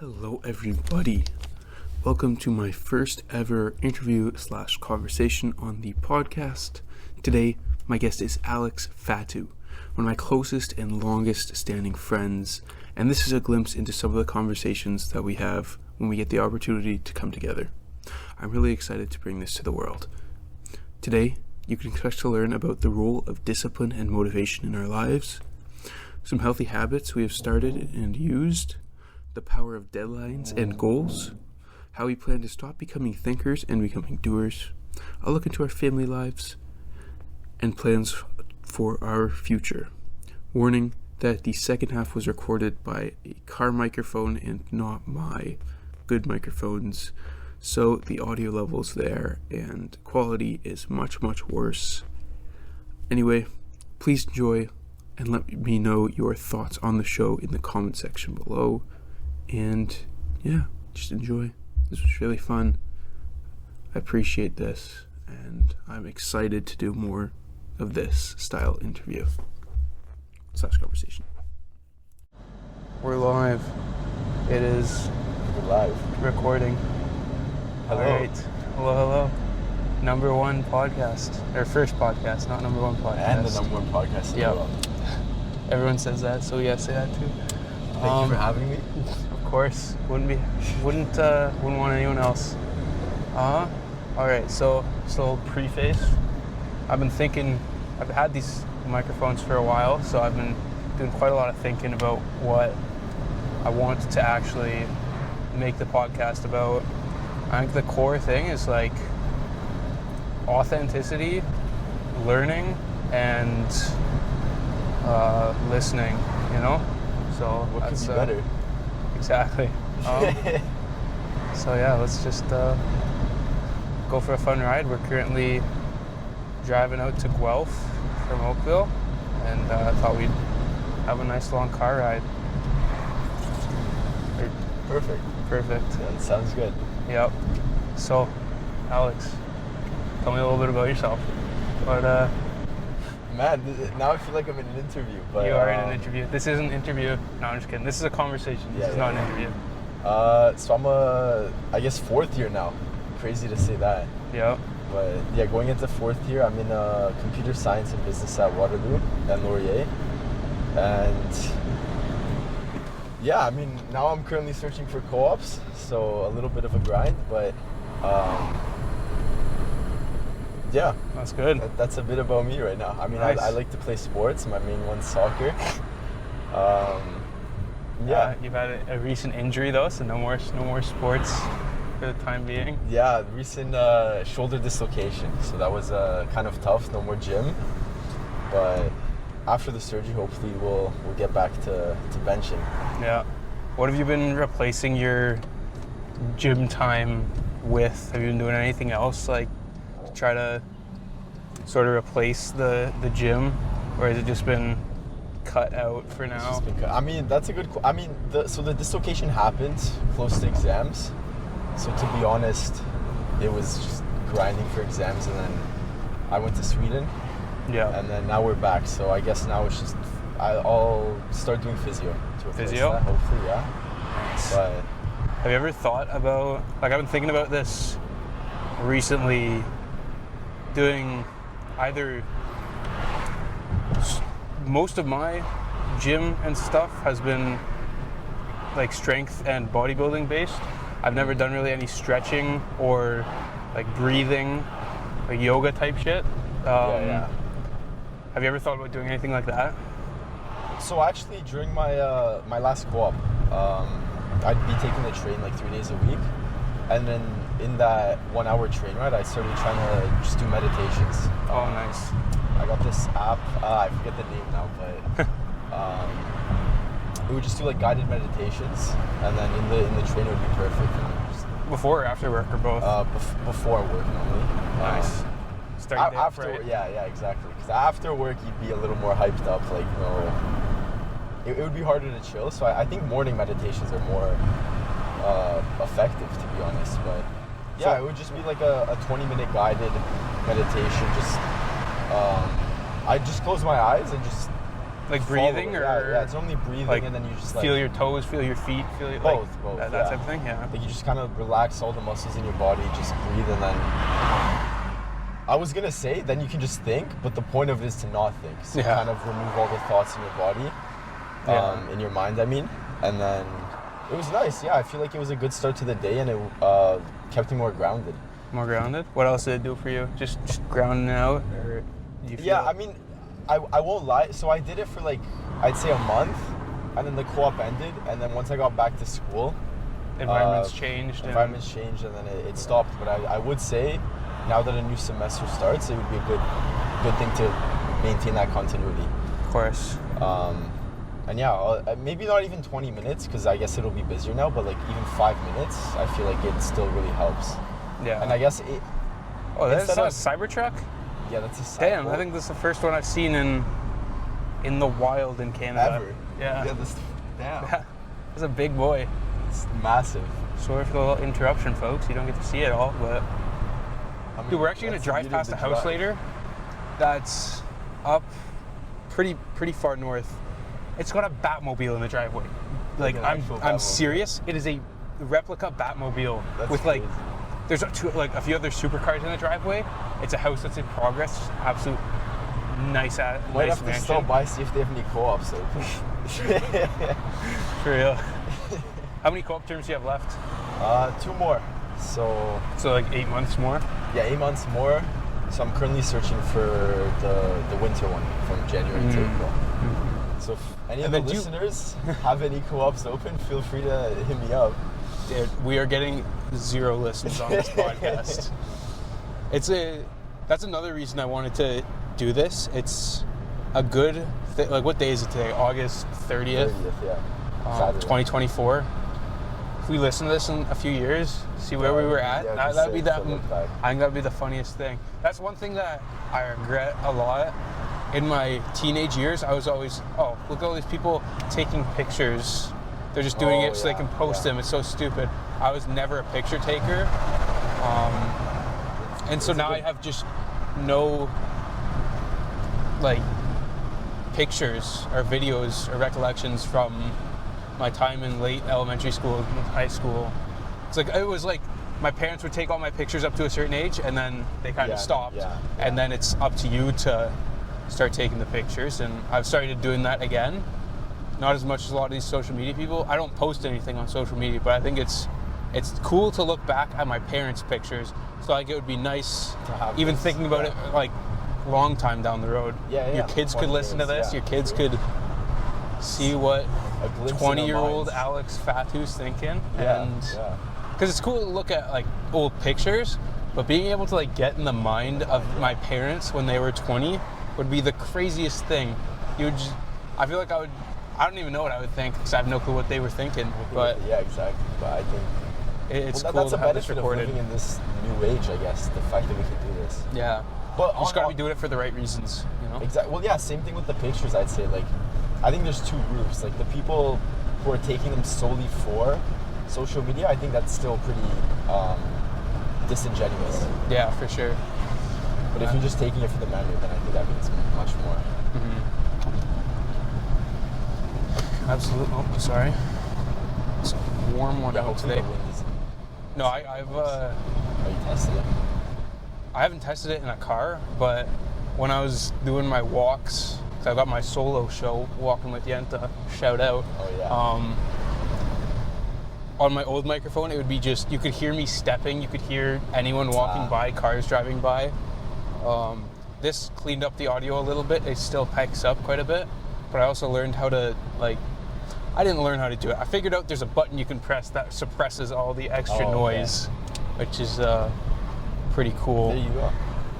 Hello everybody, welcome to my first ever interview / conversation on the podcast. Today, my guest is Alex Fatu, one of my closest and longest standing friends, and this is a glimpse into some of the conversations that we have when we get the opportunity to come together. I'm really excited to bring this to the world. Today, you can expect to learn about the role of discipline and motivation in our lives, some healthy habits we have started and used, the power of deadlines and goals, how we plan to stop becoming thinkers and becoming doers, a look into our family lives, and plans for our future. Warning that the second half was recorded by a car microphone and not my good microphones, so the audio levels there and quality is much worse. Anyway, please enjoy and let me know your thoughts on the show in the comment section below. And yeah, just enjoy. This was really fun. I appreciate this, and I'm excited to do more of this style interview / conversation. We're live. It is live recording. Hello. All right. Hello. Number one podcast, or first podcast, not number one podcast. And the number one podcast in the world. Everyone says that, so yeah, say that too. Thank you for having me. Of course, wouldn't want anyone else. All right, so just a little preface. I've had these microphones for a while, so I've been doing quite a lot of thinking about what I wanted to actually make the podcast about. I think the core thing is like authenticity, learning, and listening, you know? So what that's could be better? Exactly. So yeah, let's just go for a fun ride. We're currently driving out to Guelph from Oakville, and I thought we'd have a nice long car ride. Perfect. Yeah, that sounds good. Yep. So, Alex, tell me a little bit about yourself. Man, now I feel like I'm in an interview. But you are in an interview. This is an interview. No, I'm just kidding. This is a conversation. This is not an interview. So I'm I guess fourth year now. Crazy to say that. Yeah. But yeah, going into fourth year, I'm in computer science and business at Waterloo and Laurier. And yeah, I mean, now I'm currently searching for co-ops, so a little bit of a grind, but yeah. That's good. That's a bit about me right now. I mean, nice. I like to play sports. My main one's soccer. You've had a recent injury though, so no more sports for the time being. Yeah, recent shoulder dislocation. So that was kind of tough. No more gym. But after the surgery, hopefully we'll get back to benching. Yeah. What have you been replacing your gym time with? Have you been doing anything else, like to try to sort of replace the gym, or has it just been cut out for now? It's just been cut. I mean, that's a good. The dislocation happened close to exams. So to be honest, it was just grinding for exams, and then I went to Sweden. Yeah. And then now we're back. So I guess now it's just I'll start doing physio to replace that, hopefully, yeah. Nice. But have you ever thought about, like, I've been thinking about this recently, doing either most of my gym and stuff has been like strength and bodybuilding based. I've never done really any stretching or like breathing, like yoga type shit. yeah. Have you ever thought about doing anything like that? So actually, during my my last co-op, I'd be taking the train like 3 days a week, and then in that 1 hour train ride, I started trying to just do meditations. Oh, nice. I got this app. I forget the name now, but it would just do like guided meditations, and then in the train it would be perfect. Before or after work, or both? Before work normally. Nice. After, right? Yeah, exactly. Because after work, you'd be a little more hyped up. Like, you know, it would be harder to chill. So I think morning meditations are more effective, to be honest. But yeah, it would just be like a 20-minute guided meditation. Just I just close my eyes and just Like breathing, follow it. Yeah, it's only breathing, like and then you just like feel your toes, feel your feet, feel your, both, that yeah. type of thing. Yeah. Like you just kind of relax all the muscles in your body, just breathe, and then I was gonna say then you can just think, but the point of it is to not think. So you kind of remove all the thoughts in your body, in your mind, I mean, and then it was nice. Yeah, I feel like it was a good start to the day, and it kept me more grounded. More grounded? What else did it do for you? Just grounding out, or did you feel I mean, I won't lie. So I did it for like, I'd say a month, and then the co-op ended, and then once I got back to school, environments changed, and then it stopped. But I would say, now that a new semester starts, it would be a good thing to maintain that continuity. Of course. And maybe not even 20 minutes, because I guess it'll be busier now, but like even 5 minutes, I feel like it still really helps. Yeah. And I guess it... Oh, that's a Cybertruck? Yeah, that's a Cybertruck. Damn, I think this is the first one I've seen in the wild in Canada. Ever? Yeah. Damn. Yeah. It's a big boy. It's massive. Sorry for the little interruption, folks. You don't get to see it all, but... I mean, dude, we're actually going to drive past the house later. That's up pretty far north. It's got a Batmobile in the driveway. Like, I'm serious. It is a replica Batmobile. That's with crazy. like, there's a few other supercars in the driveway. It's a house that's in progress. Absolute nice Might have to mansion. stop by, see if they have any co-ops open. For real. How many co-op terms do you have left? 2 more. So like 8 months more? Yeah, 8 months more. So I'm currently searching for the winter one from January to April. So if any of the listeners have any co-ops open, feel free to hit me up. Dude, we are getting 0 listens on this podcast. That's another reason I wanted to do this. It's a good like, what day is it today? August 30th? 2024. If we listen to this in a few years, see where we were at, that'd be I think that'd be the funniest thing. That's one thing that I regret a lot. In my teenage years, I was always, look at all these people taking pictures. They're just doing it so they can post them. It's so stupid. I was never a picture taker. And so now I have just no, like, pictures or videos or recollections from my time in late elementary school, high school. It was like my parents would take all my pictures up to a certain age, and then they kind of stopped. And then it's up to you to start taking the pictures, and I've started doing that again. Not as much as a lot of these social media people. I don't post anything on social media, but I think it's cool to look back at my parents' pictures. So like it would be nice, even thinking about it like long time down the road. Your kids could listen to this. Your kids could see what 20-year-old Alex Fatu's thinking, and because it's cool to look at like old pictures, but being able to like get in the mind of my parents when they were 20 would be the craziest thing. I feel like I don't even know what I would think, because I have no clue what they were thinking. But yeah, exactly. But I think it's cool to have this recorded. That's a benefit of living in this new age, I guess. The fact that we can do this. Yeah. But you just got to be doing it for the right reasons, you know. Exactly. Well, yeah. Same thing with the pictures. I'd say, like, I think there's 2 groups. Like the people who are taking them solely for social media. I think that's still pretty disingenuous. Yeah, for sure. But if you're just taking it for the memory, then I think that means much more. Absolutely. Oh, sorry. It's a warm one out today. No, I've. Have you tested it? I haven't tested it in a car, but when I was doing my walks, cause I got my solo show, Walking with Yenta, shout out. Oh yeah. On my old microphone, it would be just, you could hear me stepping, you could hear anyone walking by, cars driving by. This cleaned up the audio a little bit. It still picks up quite a bit, but I also learned how to, like, I didn't learn how to do it. I figured out there's a button you can press that suppresses all the extra noise, which is pretty cool. There you go.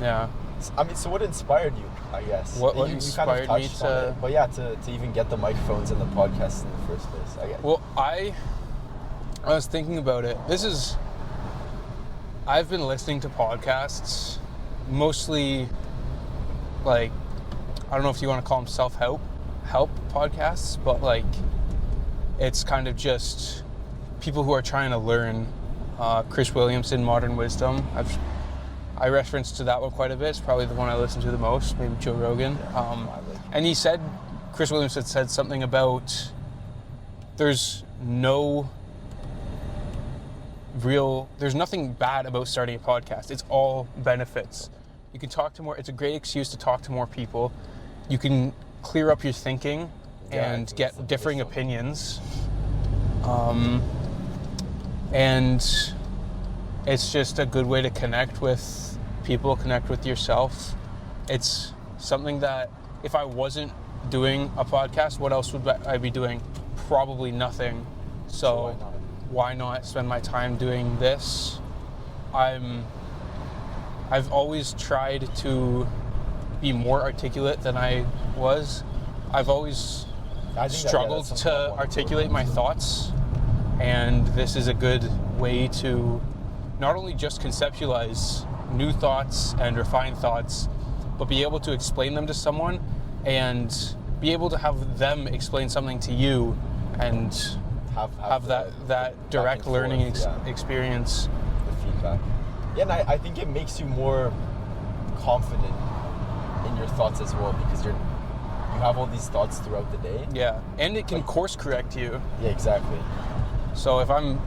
Yeah. I mean, so what inspired you, I guess? What inspired me to... But yeah, to even get the microphones and the podcast in the first place, I guess. Well, I was thinking about it. I've been listening to podcasts, mostly, like, I don't know if you want to call them self-help podcasts, but like, it's kind of just people who are trying to learn. Chris Williamson, Modern Wisdom. I reference to that one quite a bit. It's probably the one I listen to the most, maybe Joe Rogan. And he said Chris Williams had said something about there's nothing bad about starting a podcast. It's all benefits. You can talk to more. It's a great excuse to talk to more people. You can clear up your thinking and get differing opinions. And it's just a good way to connect with people, connect with yourself. It's something that if I wasn't doing a podcast, what else would I be doing? Probably nothing. So why not spend my time doing this? I've always tried to be more articulate than I was. I've always struggled to articulate my thoughts, and this is a good way to not only just conceptualize new thoughts and refined thoughts, but be able to explain them to someone and be able to have them explain something to you and have that direct learning experience. The feedback. Yeah, and I think it makes you more confident in your thoughts as well, because you have all these thoughts throughout the day. Yeah, and it can course correct you. Yeah, exactly. So if I'm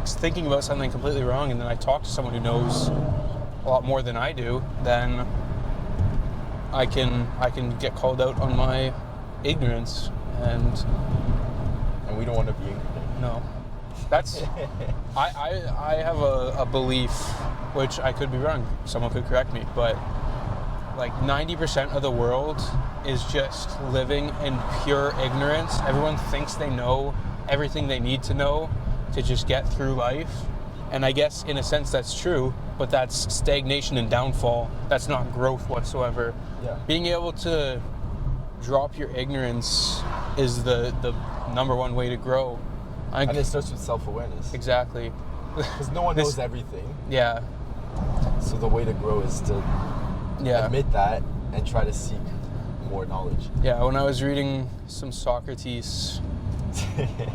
thinking about something completely wrong and then I talk to someone who knows a lot more than I do, then I can get called out on my ignorance, and we don't want to be ignorant. No. That's I have a belief, which I could be wrong, someone could correct me, but like 90% of the world is just living in pure ignorance. Everyone thinks they know everything they need to know to just get through life. And I guess in a sense that's true, but that's stagnation and downfall. That's not growth whatsoever. Yeah. Being able to drop your ignorance is the number one way to grow. And it starts with self-awareness. Exactly. Because no one knows everything. Yeah. So the way to grow is to admit that and try to seek more knowledge. Yeah, when I was reading some Socrates,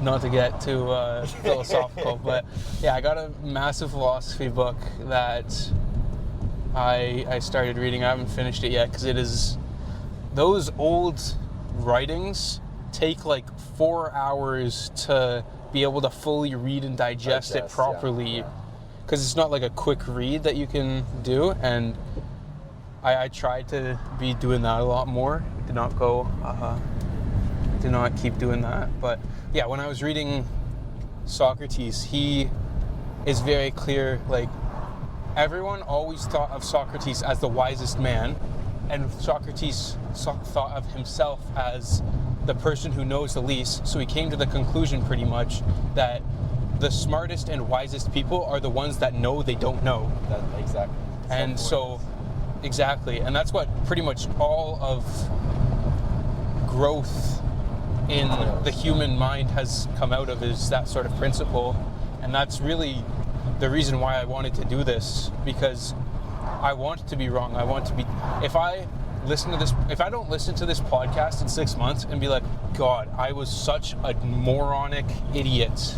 not to get too philosophical, but yeah, I got a massive philosophy book that I started reading. I haven't finished it yet because it is, those old writings take like 4 hours to be able to fully read and digest it properly, because it's not like a quick read that you can do, and I tried to be doing that a lot more. Did not keep doing that, but yeah, when I was reading Socrates, he is very clear, like everyone always thought of Socrates as the wisest man, and Socrates thought of himself as the person who knows the least, so he came to the conclusion pretty much that the smartest and wisest people are the ones that know they don't know. Exactly. And so, exactly, and that's what pretty much all of growth in the human mind has come out of, is that sort of principle. And that's really the reason why I wanted to do this, because I want to be wrong. I want to be, if I don't listen to this podcast in 6 months and be like, God, I was such a moronic idiot,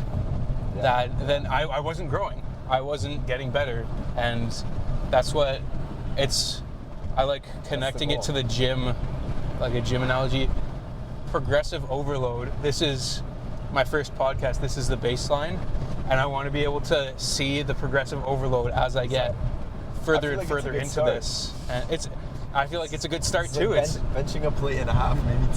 then I wasn't growing. I wasn't getting better. And that's what I like connecting it to the gym, like a gym analogy. Progressive overload. This is my first podcast. This is the baseline. And I want to be able to see the progressive overload as I get further and further into this. And I feel like it's a good start too. Like benching a plate and a half, maybe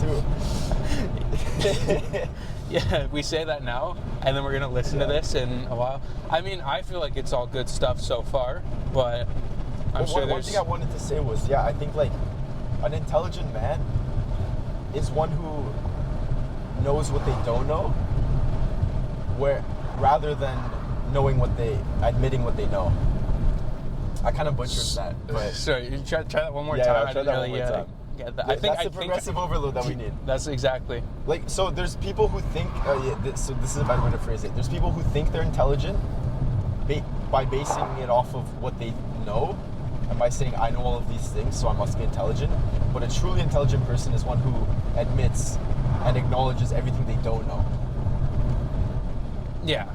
2. Yeah, we say that now, and then we're gonna listen to this in a while. I mean, I feel like it's all good stuff so far, but I'm sure one thing I wanted to say was, I think like an intelligent man is one who knows what they don't know, rather than admitting what they know. I kind of butchered that. But sorry, you try that one more time. Yeah, try that one more time. Get that. Yeah, that's the progressive overload that we need. That's exactly. Like, so there's people who think, so this is a better way to phrase it. There's people who think they're intelligent by basing it off of what they know, and by saying, I know all of these things, so I must be intelligent. But a truly intelligent person is one who admits and acknowledges everything they don't know. Yeah.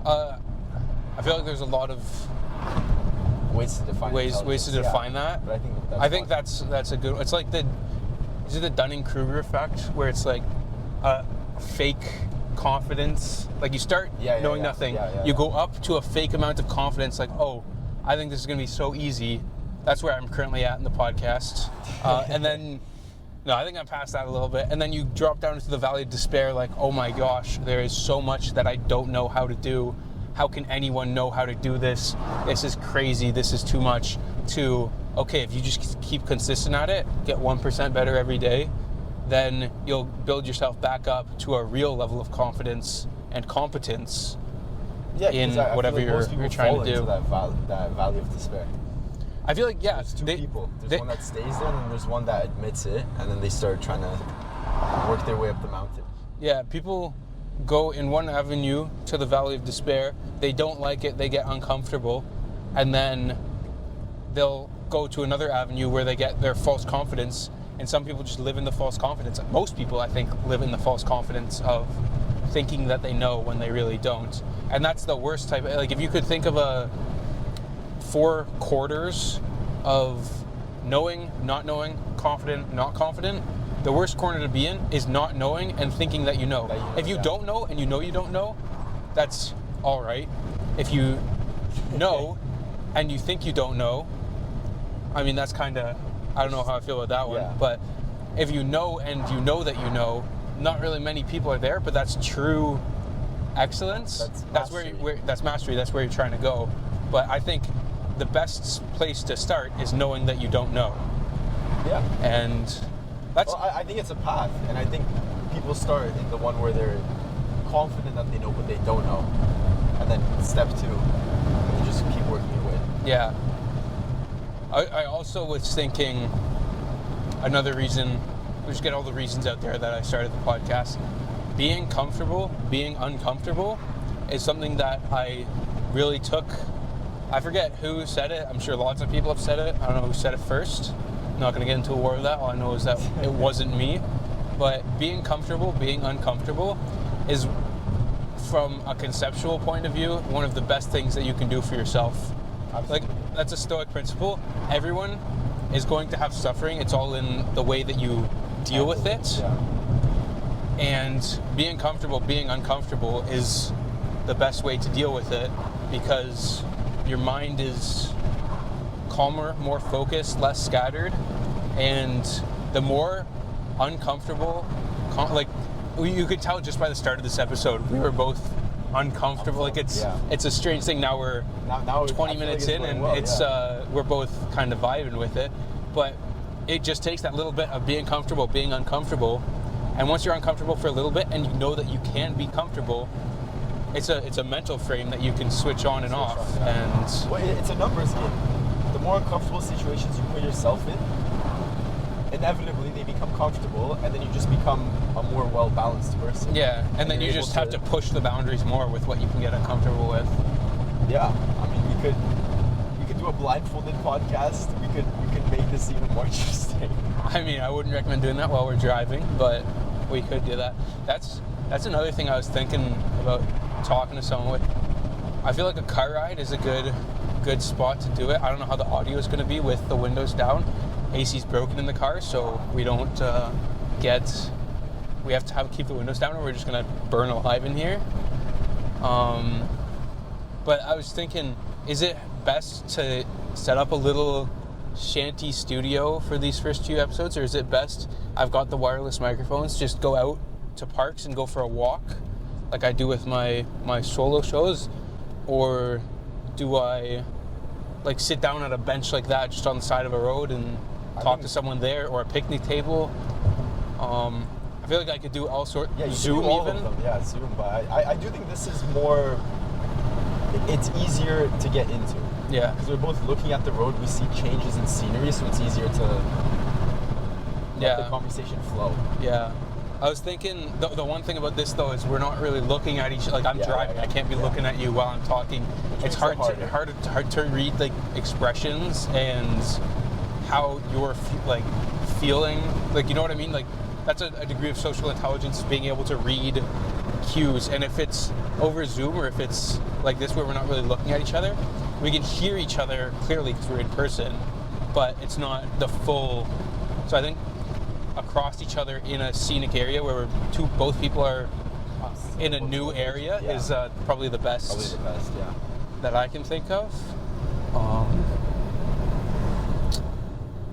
I feel like there's a lot of ways to define that. But I think that's a good. It's like is it the Dunning-Kruger effect, where it's like a fake confidence? Like you start knowing nothing, you go up to a fake amount of confidence, like, oh, I think this is going to be so easy. That's where I'm currently at in the podcast. And then, no, I think I'm past that a little bit. And then you drop down into the valley of despair, like, oh my gosh, there is so much that I don't know how to do. How can anyone know how to do this? This is crazy. This is too much. To, okay, if you just keep consistent at it, get 1% better every day, then you'll build yourself back up to a real level of confidence and competence in whatever you're trying to do. That valley of despair. I feel like, there's two people. There's one that stays there, and there's one that admits it, and then they start trying to work their way up the mountain. Yeah, people go in one avenue to the valley of despair. They don't like it. They get uncomfortable, and then they'll go to another avenue where they get their false confidence. And some people just live in the false confidence. Most people, I think, live in the false confidence of thinking that they know when they really don't. And that's the worst type. Like, if you could think of 4 quarters of knowing, not knowing, confident, not confident, the worst corner to be in is not knowing and thinking that you know. If you don't know and you know you don't know, that's all right. If you know and you think you don't know, I mean, that's kind of, I don't know how I feel about that one. Yeah. But if you know and you know that you know, not really many people are there, but that's true excellence. That's mastery. That's where you're trying to go. But I think the best place to start is knowing that you don't know. Yeah. And that's... Well, I think it's a path, and I think people start in the one where they're confident that they know what they don't know. And then step 2, and you just keep working your way. Yeah. I also was thinking another reason, we just get all the reasons out there that I started the podcast. Being comfortable, being uncomfortable is something that I really took. I forget who said it. I'm sure lots of people have said it. I don't know who said it first. I'm not going to get into a war with that. All I know is that it wasn't me. But being comfortable, being uncomfortable is, from a conceptual point of view, one of the best things that you can do for yourself. Absolutely. Like, that's a Stoic principle. Everyone is going to have suffering. It's all in the way that you deal with it. Yeah. And being comfortable, being uncomfortable is the best way to deal with it, because your mind is calmer, more focused, less scattered, and the more uncomfortable, like you could tell just by the start of this episode, we were both uncomfortable. Like it's a strange thing. Now we're 20 minutes in, and we're both kind of vibing with it, but it just takes that little bit of being comfortable, being uncomfortable, and once you're uncomfortable for a little bit, and you know that you can be comfortable, it's a mental frame that you can switch on and off. And it's a numbers game. The more uncomfortable situations you put yourself in, inevitably they become comfortable, and then you just become a more well-balanced person. Yeah, and then you just have to push the boundaries more with what you can get uncomfortable with. Yeah, I mean, we could do a blindfolded podcast. We could make this even more interesting. I mean, I wouldn't recommend doing that while we're driving, but we could do that. That's another thing I was thinking about talking to someone with. I feel like a car ride is a good spot to do it. I don't know how the audio is going to be with the windows down. AC's broken in the car, so we don't we have to keep the windows down, or we're just going to burn alive in here. But I was thinking, is it best to set up a little shanty studio for these first few episodes, or is it best, I've got the wireless microphones, just go out to parks and go for a walk like I do with my solo shows? Or do I like sit down at a bench like that just on the side of a road and talk to someone there, or a picnic table? I feel like I could do all sorts. Yeah, Zoom do all even. Of them. Yeah, Zoom. But I do think this is more. It's easier to get into. Yeah. Because we're both looking at the road. We see changes in scenery, so it's easier to let the conversation flow. Yeah. I was thinking, the one thing about this though is we're not really looking at each other. Like I'm driving, I can't be looking at you while I'm talking. It's hard to read like expressions and how you're feeling. Like, you know what I mean? Like that's a degree of social intelligence, being able to read cues. And if it's over Zoom, or if it's like this where we're not really looking at each other, we can hear each other clearly because we're in person, but it's not the full. So I think across each other in a scenic area where both people are in a new area is probably the best. Probably the best, yeah. That I can think of.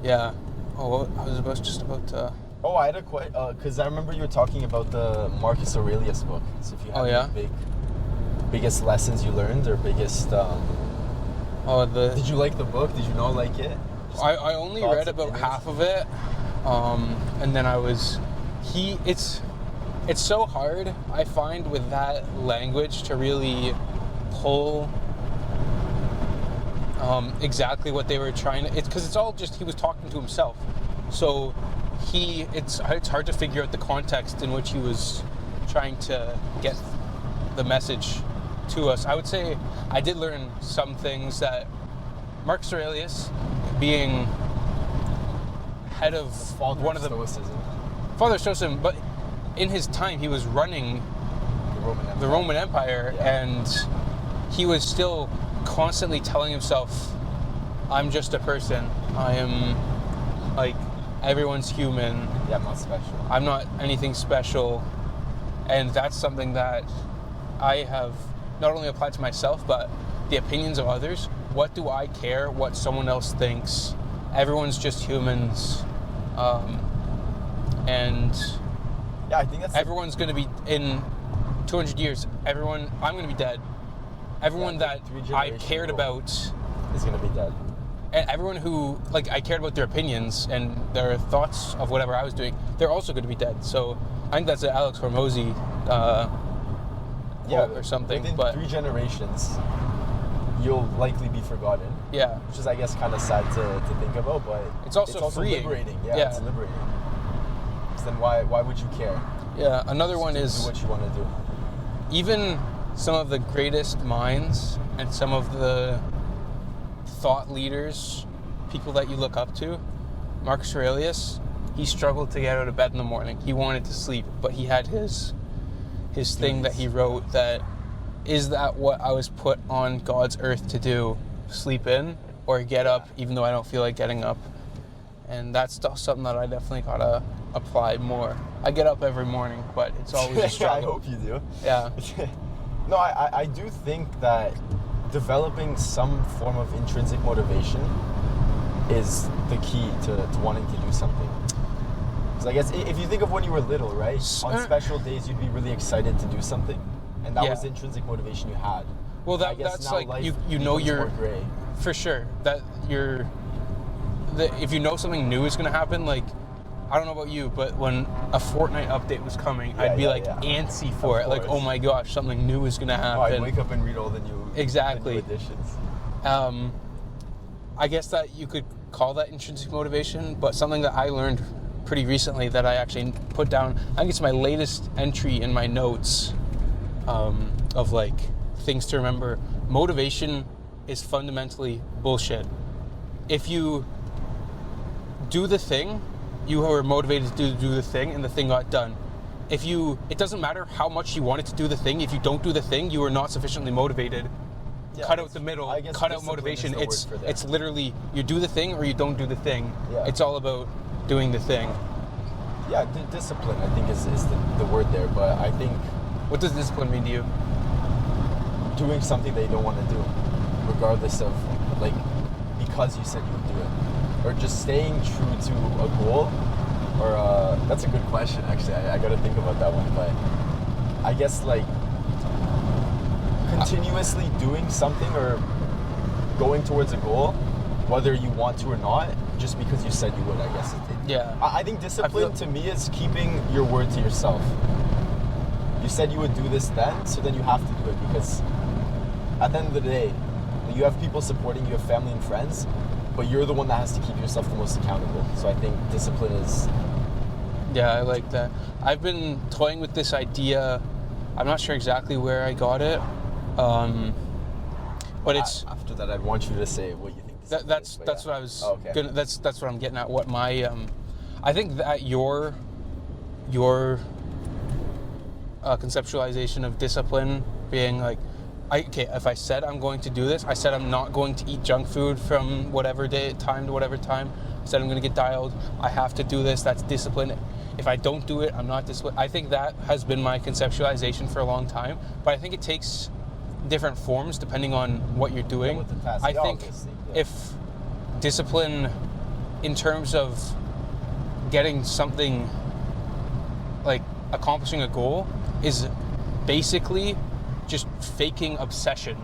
Yeah. Oh, I was just about to... Oh, I had a question, because I remember you were talking about the Marcus Aurelius book. So if you have any biggest lessons you learned, or biggest... Did you like the book? Did you not like it? I only read about half of it, and then it's so hard, I find, with that language to really pull exactly what they were trying to... It's because it's all just, he was talking to himself. So it's hard to figure out the context in which he was trying to get the message to us. I would say I did learn some things that Marcus Aurelius, being head of one of the... Father of Stoicism, but in his time he was running the Roman Empire, and he was still constantly telling himself, I'm just a person. I am, like, everyone's human. Yeah, I'm not special. I'm not anything special. And that's something that I have not only applied to myself, but the opinions of others. What do I care what someone else thinks? Everyone's just humans. And yeah, I think that's... Everyone's going to be, in 200 years, I'm going to be dead. Everyone that I cared about is going to be dead. And everyone who, like, I cared about their opinions and their thoughts of whatever I was doing, they're also going to be dead. So I think that's an Alex Hormozy quote or something. Within but 3 generations, you'll likely be forgotten. Yeah. Which is, I guess, kind of sad to think about, but it's also freeing. Liberating. Yeah, it's liberating. So then why would you care? Yeah, another one is... do what you want to do. Even some of the greatest minds and some of the thought leaders, people that you look up to, Marcus Aurelius, he struggled to get out of bed in the morning. He wanted to sleep, but he had his thing that he wrote that, is that what I was put on God's earth to do? Sleep in or get up even though I don't feel like getting up? And that's still something that I definitely gotta apply more. I get up every morning, but it's always a struggle. I hope you do. Yeah. No, I do think that developing some form of intrinsic motivation is the key to wanting to do something. Because I guess if you think of when you were little, right? On special days, you'd be really excited to do something. And that was the intrinsic motivation you had. Well, that's like, you know you're... gray. For sure. That you're... if you know something new is going to happen, like, I don't know about you, but when a Fortnite update was coming, I'd be antsy for it. Like, oh my gosh, something new is going to happen. I'd wake up and read all the new, exactly. the new editions. I guess that you could call that intrinsic motivation, but something that I learned pretty recently that I actually put down, I think it's my latest entry in my notes of, like, things to remember. Motivation is fundamentally bullshit. If you do the thing, you were motivated to do the thing, and the thing got done. It doesn't matter how much you wanted to do the thing. If you don't do the thing, you are not sufficiently motivated. Yeah, cut out the middle, cut out motivation. It's literally, you do the thing or you don't do the thing. Yeah. It's all about doing the thing. Yeah, discipline, I think, is the word there. But I think... What does discipline mean to you? Doing something that you don't want to do, regardless of, like, because you said you would do it. Or just staying true to a goal, or that's a good question, actually. I got to think about that one, but I guess, like, continuously doing something or going towards a goal, whether you want to or not, just because you said you would, I guess. I think discipline to me is keeping your word to yourself. You said you would do this then, so then you have to do it, because at the end of the day, you have people supporting you, have family and friends, but you're the one that has to keep yourself the most accountable. So I think discipline is... Yeah, I like that. I've been toying with this idea. I'm not sure exactly where I got it, but it's... After that, I'd want you to say what you think discipline is. That's what I was... gonna, that's what I'm getting at. What my... I think that your conceptualization of discipline being, like, if I said I'm going to do this, I said I'm not going to eat junk food from whatever time to whatever time. I said I'm going to get dialed. I have to do this. That's discipline. If I don't do it, I'm not disciplined. I think that has been my conceptualization for a long time, but I think it takes different forms depending on what you're doing. With the task. I think if discipline in terms of getting something, like accomplishing a goal, is basically just faking obsession.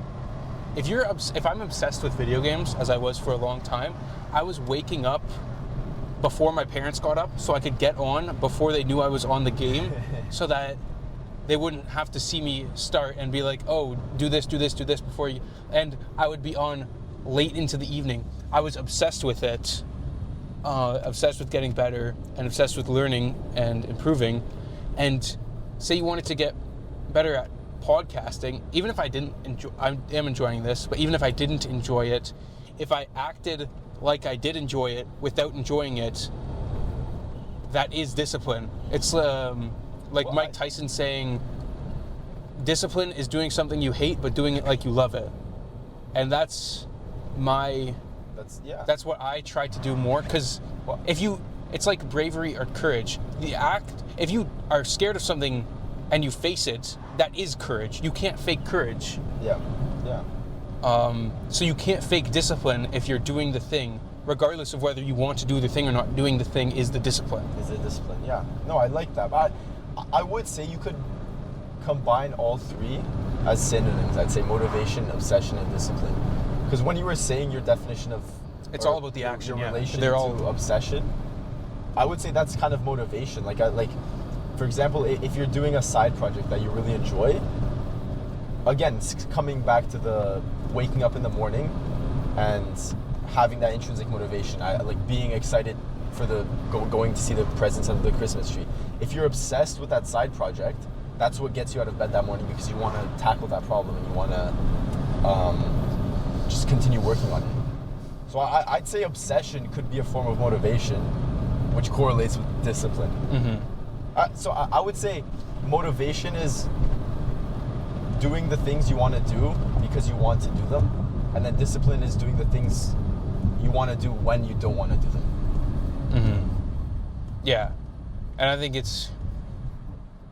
If I'm obsessed with video games, as I was for a long time, I was waking up before my parents got up so I could get on before they knew I was on the game, so that they wouldn't have to see me start and be like, oh, do this before you, and I would be on late into the evening. I was obsessed with it, obsessed with getting better and obsessed with learning and improving. And say you wanted to get better at podcasting, even if I didn't enjoy, I am enjoying this, but even if I didn't enjoy it, if I acted like I did enjoy it without enjoying it, that is discipline. It's Mike Tyson saying, discipline is doing something you hate but doing it like you love it. And that's what I try to do more, because it's like bravery or courage. If you are scared of something and you face it, that is courage. You can't fake courage. Yeah. So you can't fake discipline if you're doing the thing, regardless of whether you want to do the thing or not. Doing the thing is the discipline. Yeah. No, I like that. But I would say you could combine all three as synonyms. I'd say motivation, obsession, and discipline. Because when you were saying your definition of... It's all about the action, your relation to obsession, I would say that's kind of motivation. For example, if you're doing a side project that you really enjoy, again, coming back to the waking up in the morning and having that intrinsic motivation, I like being excited for going to see the presents under the Christmas tree. If you're obsessed with that side project, that's what gets you out of bed that morning, because you want to tackle that problem and you want to just continue working on it. So I'd say obsession could be a form of motivation, which correlates with discipline. Mm-hmm. So I would say motivation is doing the things you want to do because you want to do them, and then discipline is doing the things you want to do when you don't want to do them. Mm-hmm. Yeah, and I think it's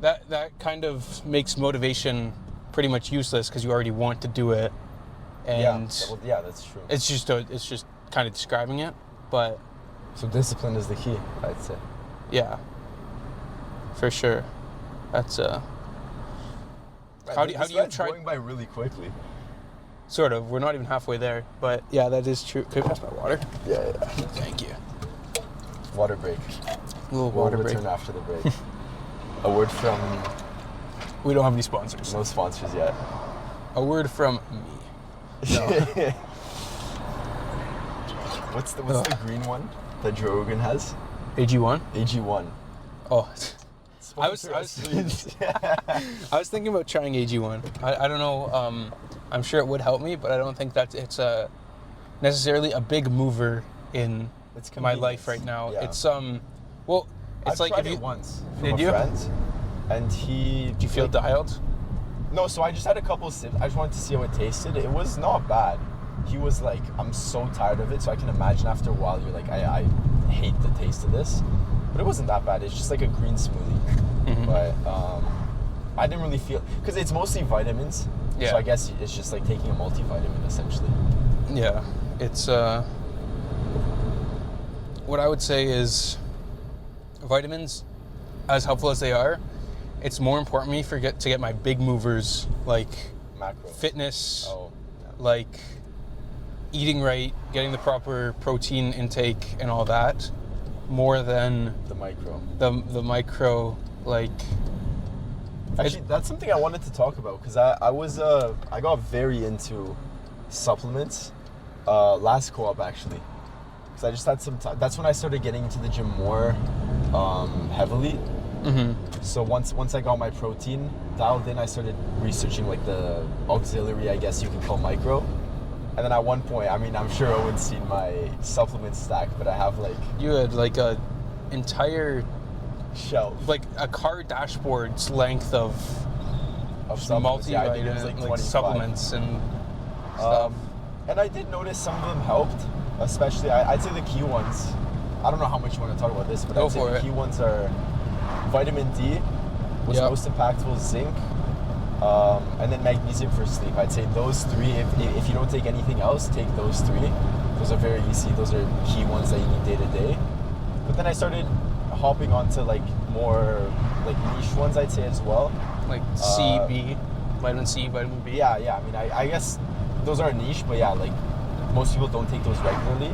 that kind of makes motivation pretty much useless, because you already want to do it, and yeah, that's true. It's just kind of describing it, but so discipline is the key, I'd say. Yeah. For sure. That's how do you try going by really quickly? Sort of. We're not even halfway there, but yeah, that is true. Could you pass my water? Yeah. Thank you. Water break. A little water break. We'll return after the break. A word from... We don't have any sponsors. No sponsors yet. A word from me. No. What's the green one that Joe Rogan has? AG1? AG1. Oh, I was thinking about trying AG1. I don't know. I'm sure it would help me, but I don't think that it's necessarily a big mover in my life right now. Yeah. It's I've like tried if you it once from did a you? friend, and he. Did you feel dialed? No, so I just had a couple sips. I just wanted to see how it tasted. It was not bad. He was like, "I'm so tired of it," so I can imagine after a while you're like, "I hate the taste of this." But it wasn't that bad. It's just like a green smoothie. Mm-hmm. But I didn't really feel... Because it's mostly vitamins. Yeah. So I guess it's just like taking a multivitamin, essentially. Yeah. It's... what I would say is vitamins, as helpful as they are, it's more important to me to get my big movers, like macros, fitness, like eating right, getting the proper protein intake and all that, more than the micro. The micro, like... Actually, that's something I wanted to talk about, because I got very into supplements last co-op, actually. Because I just had some time. That's when I started getting into the gym more heavily. Mm-hmm. So once I got my protein dialed in, I started researching like the auxiliary, I guess you could call micro. And then at one point, I mean, I'm sure Owen's seen my supplement stack, but I have like... You had like a entire shelf. Like a car dashboard's length of Of supplements. Yeah, I think it was multivitamin, 25. supplements and stuff. And I did notice some of them helped, especially I'd say the key ones. I don't know how much you want to talk about this, but Go I'd say for the it. key ones are vitamin D was Yep. most impactful, zinc, and then magnesium for sleep. I'd say those three. If you don't take anything else, take those three. Those are very easy. Those are key ones that you need day to day. But then I started hopping onto like more like niche ones, I'd say as well. Like C, B, vitamin C, vitamin B. Yeah. I mean, I guess those are niche, but yeah, like most people don't take those regularly.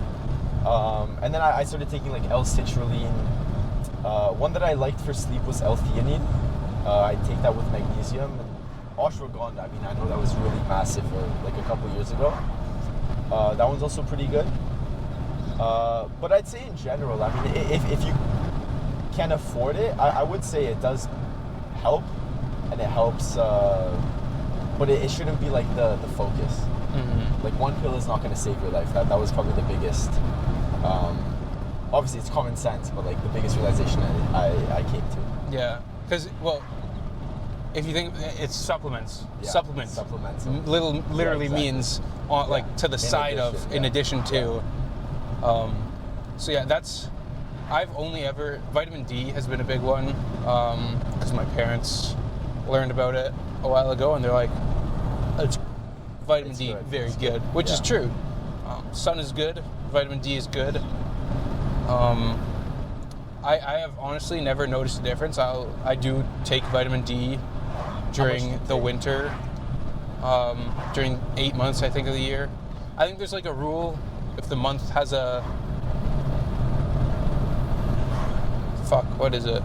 And then I started taking like L-citrulline. One that I liked for sleep was L-theanine. I take that with magnesium. And ashwagandha, I mean, I know that was really massive like a couple years ago. That one's also pretty good. But I'd say in general, I mean, if you can afford it, I would say it does help, and it helps, but it shouldn't be like the focus. Mm-hmm. Like one pill is not going to save your life. That was probably the biggest. Obviously, it's common sense, but like the biggest realization I came to. Yeah, because if you think it's supplements, Yeah, supplements, supplements. literally exactly. means on, like to the side of, in addition to. So yeah, I've only ever, vitamin D has been a big one, because my parents learned about it a while ago, and they're like, vitamin It's D, good. very It's good, which is Yeah. true. Sun is good, vitamin D is good. I have honestly never noticed a difference. I do take vitamin D do you during the take? winter, during 8 months, I think, of the year. I think there's like a rule, if the month has what is it?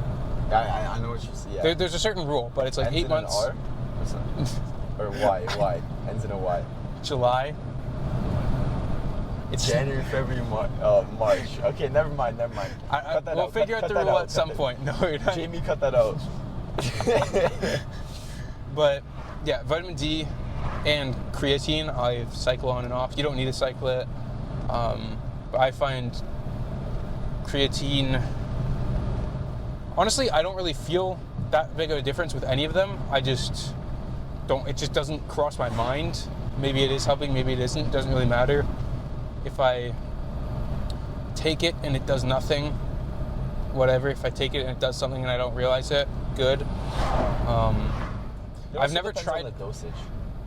I know what you see. Yeah. There's a certain rule, but it's like Ends 8 in months. An R or something? Or Y. Ends in a Y. July. It's January, February, March. Okay, never mind. Cut that we'll out. figure Cut out the that rule out. at some Cut point. No, you're that- not. Jamie, cut that out. But yeah, vitamin D and creatine, I cycle on and off. You don't need to cycle it. But I find creatine, honestly, I don't really feel that big of a difference with any of them. I just don't, it just doesn't cross my mind. Maybe it is helping, maybe it isn't. It doesn't really matter. If I take it and it does nothing, whatever. If I take it and it does something and I don't realize it, good. It I've also never depends tried. on the dosage.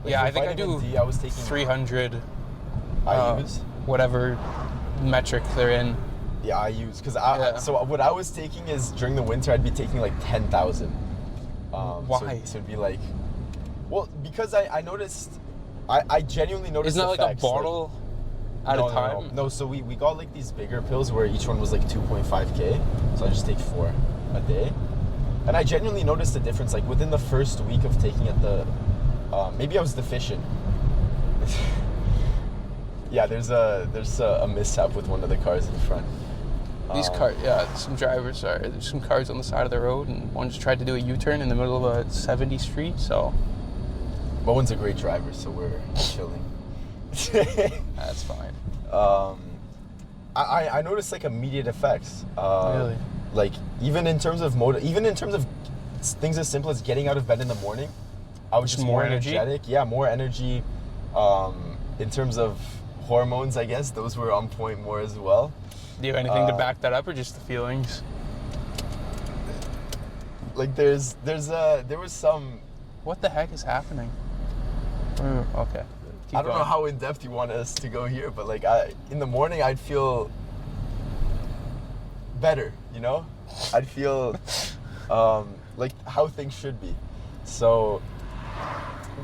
Like Yeah, for I think I vitamin do D, I was taking 300, IUs. whatever metric they're in. Yeah, IUs. Because Yeah. so what I was taking is during the winter I'd be taking like 10,000. Why? So it'd be like, well, because I noticed, I genuinely noticed. Isn't that like a effects, bottle at no, a time? No, so we got like these bigger pills where each one was like 2.5K. So I just take 4 a day. And I genuinely noticed a difference. Like within the first week of taking it, maybe I was deficient. Yeah, there's a mishap with one of the cars in front. These cars, there's some cars on the side of the road, and one just tried to do a U-turn in the middle of a 70 street, so. But one's a great driver, so we're chilling. That's fine. I noticed like immediate effects. Really? Like even in terms of things as simple as getting out of bed in the morning, I was just more energy? energetic. Yeah, more energy. In terms of hormones, I guess those were on point more as well. Do you have anything to back that up, or just the feelings? Like there was some. What the heck is happening? Okay. Keep I don't know going. how in depth you want us to go here, but like in the morning I'd feel better, you know? I'd feel like how things should be. So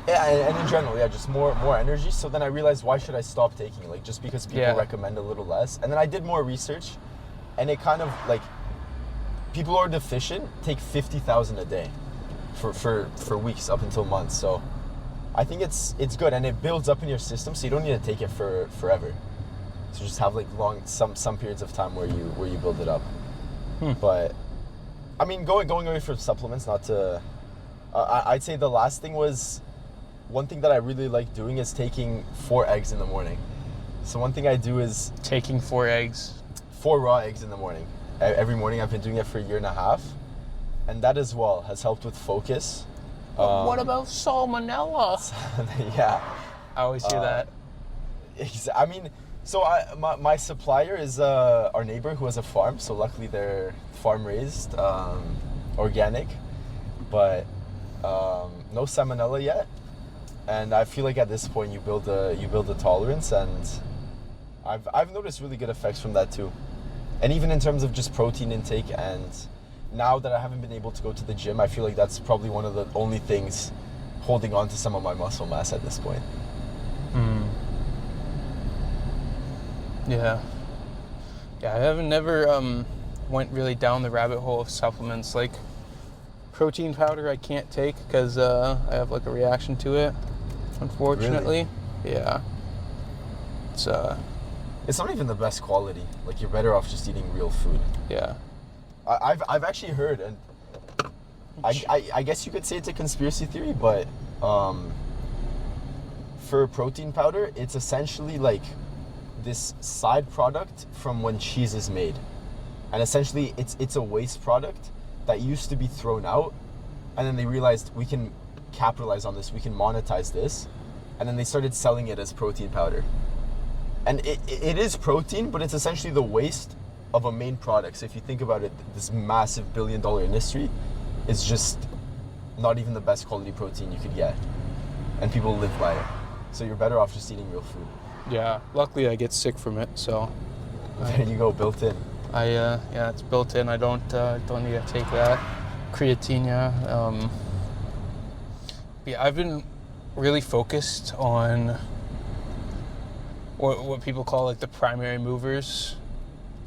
yeah, and in general, yeah, just more energy. So then I realized, why should I stop taking it? Like just because people recommend a little less. And then I did more research, and it kind of like people who are deficient take 50,000 a day for weeks up until months. So I think it's good, and it builds up in your system, so you don't need to take it for forever. So just have like some periods of time where you build it up. But I mean, going away from supplements, not to. I'd say the last thing was, one thing that I really like doing is taking 4 eggs in the morning. So one thing I do is Taking 4 eggs. 4 raw eggs in the morning. Every morning. I've been doing it for a year and a half, and that as well has helped with focus. But what about salmonella? Yeah. I always hear that. I mean, so my supplier is our neighbor who has a farm. So luckily they're farm raised, organic, but no salmonella yet. And I feel like at this point you build a tolerance, and I've noticed really good effects from that too. And even in terms of just protein intake, and now that I haven't been able to go to the gym, I feel like that's probably one of the only things holding on to some of my muscle mass at this point. Yeah. Yeah, I haven't never went really down the rabbit hole of supplements. Like protein powder I can't take because I have like a reaction to it, unfortunately. Really? Yeah. It's not even the best quality. Like, you're better off just eating real food. Yeah. I've actually heard, and I guess you could say it's a conspiracy theory, but for protein powder, it's essentially like this side product from when cheese is made. And essentially it's a waste product that used to be thrown out, and then they realized we can capitalize on this, we can monetize this, and then they started selling it as protein powder. And it is protein, but it's essentially the waste of a main product. So if you think about it, this massive billion-dollar industry is just not even the best quality protein you could get, and people live by it. So you're better off just eating real food. Yeah. Luckily, I get sick from it, so. There you go, built in. Yeah, it's built in. I don't need to take that creatine. Yeah, I've been really focused on what people call like the primary movers.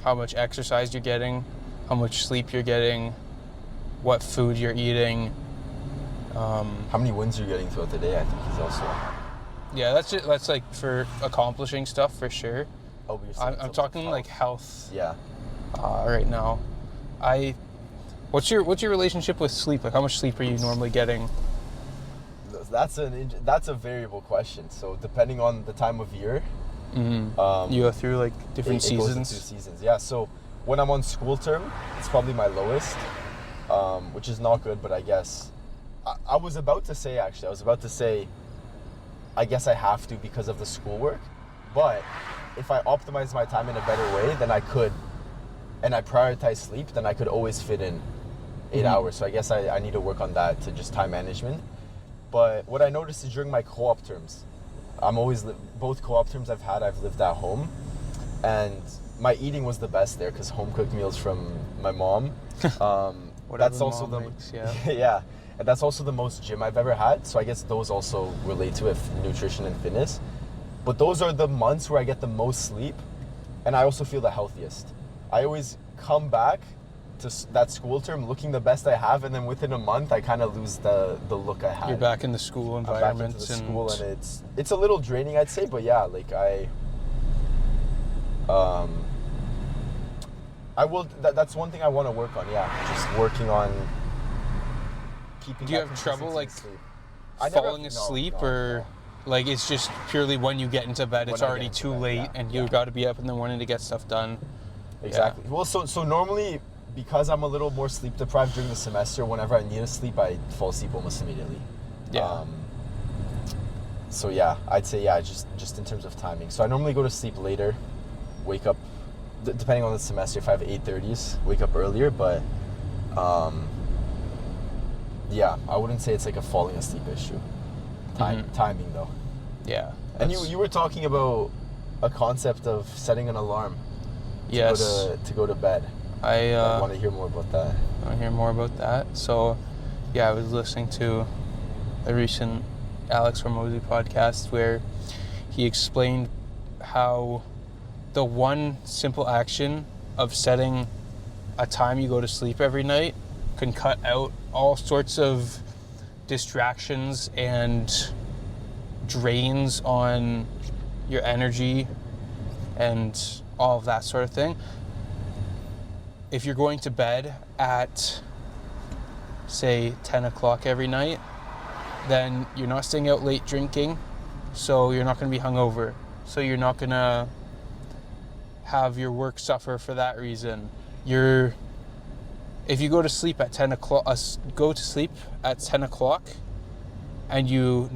How much exercise you're getting, how much sleep you're getting, what food you're eating. How many wins you're getting throughout the day, I think is also. Yeah, that's it. That's like for accomplishing stuff for sure. Oh, but I'm talking like health. Yeah. Right now, what's your relationship with sleep? Like, how much sleep are you normally getting? That's a variable question. So depending on the time of year, you go through like different seasons. It goes into seasons. Yeah. So when I'm on school term, it's probably my lowest, which is not good. But I guess I was about to say I guess I have to because of the schoolwork. But if I optimize my time in a better way, then I could, and I prioritize sleep, then I could always fit in 8 hours. So I guess I need to work on that, to just time management. But what I noticed is during my co-op terms, both co-op terms I've lived at home, and my eating was the best there because home cooked meals from my mom. That's also yeah, and that's also the most gym I've ever had. So I guess those also relate to it, nutrition and fitness. But those are the months where I get the most sleep, and I also feel the healthiest. I always come back to that school term looking the best I have, and then within a month I kind of lose the look I had. You're back in the school environment. I'm back into the school, and it's a little draining, I'd say, but yeah, like I will. That's one thing I want to work on. Yeah, just working on keeping. Do you have trouble like falling falling asleep, or like it's just purely when you get into bed, it's already too late, and you got to be up in the morning to get stuff done? Exactly. Yeah. Well, so normally, because I'm a little more sleep deprived during the semester, whenever I need to sleep, I fall asleep almost immediately. Yeah. So yeah, I'd say just in terms of timing. So I normally go to sleep later, wake up, depending on the semester. If I have 8:30s, wake up earlier. But yeah, I wouldn't say it's like a falling asleep issue. Timing though. Yeah. And you were talking about a concept of setting an alarm. To go to bed. I want to hear more about that. I want to hear more about that. So, yeah, I was listening to a recent Alex Hormozy podcast where he explained how the one simple action of setting a time you go to sleep every night can cut out all sorts of distractions and drains on your energy and all of that sort of thing. If you're going to bed at, say, 10 o'clock every night, then you're not staying out late drinking, so you're not going to be hungover. So you're not going to have your work suffer for that reason. If you go to sleep at 10 o'clock, and you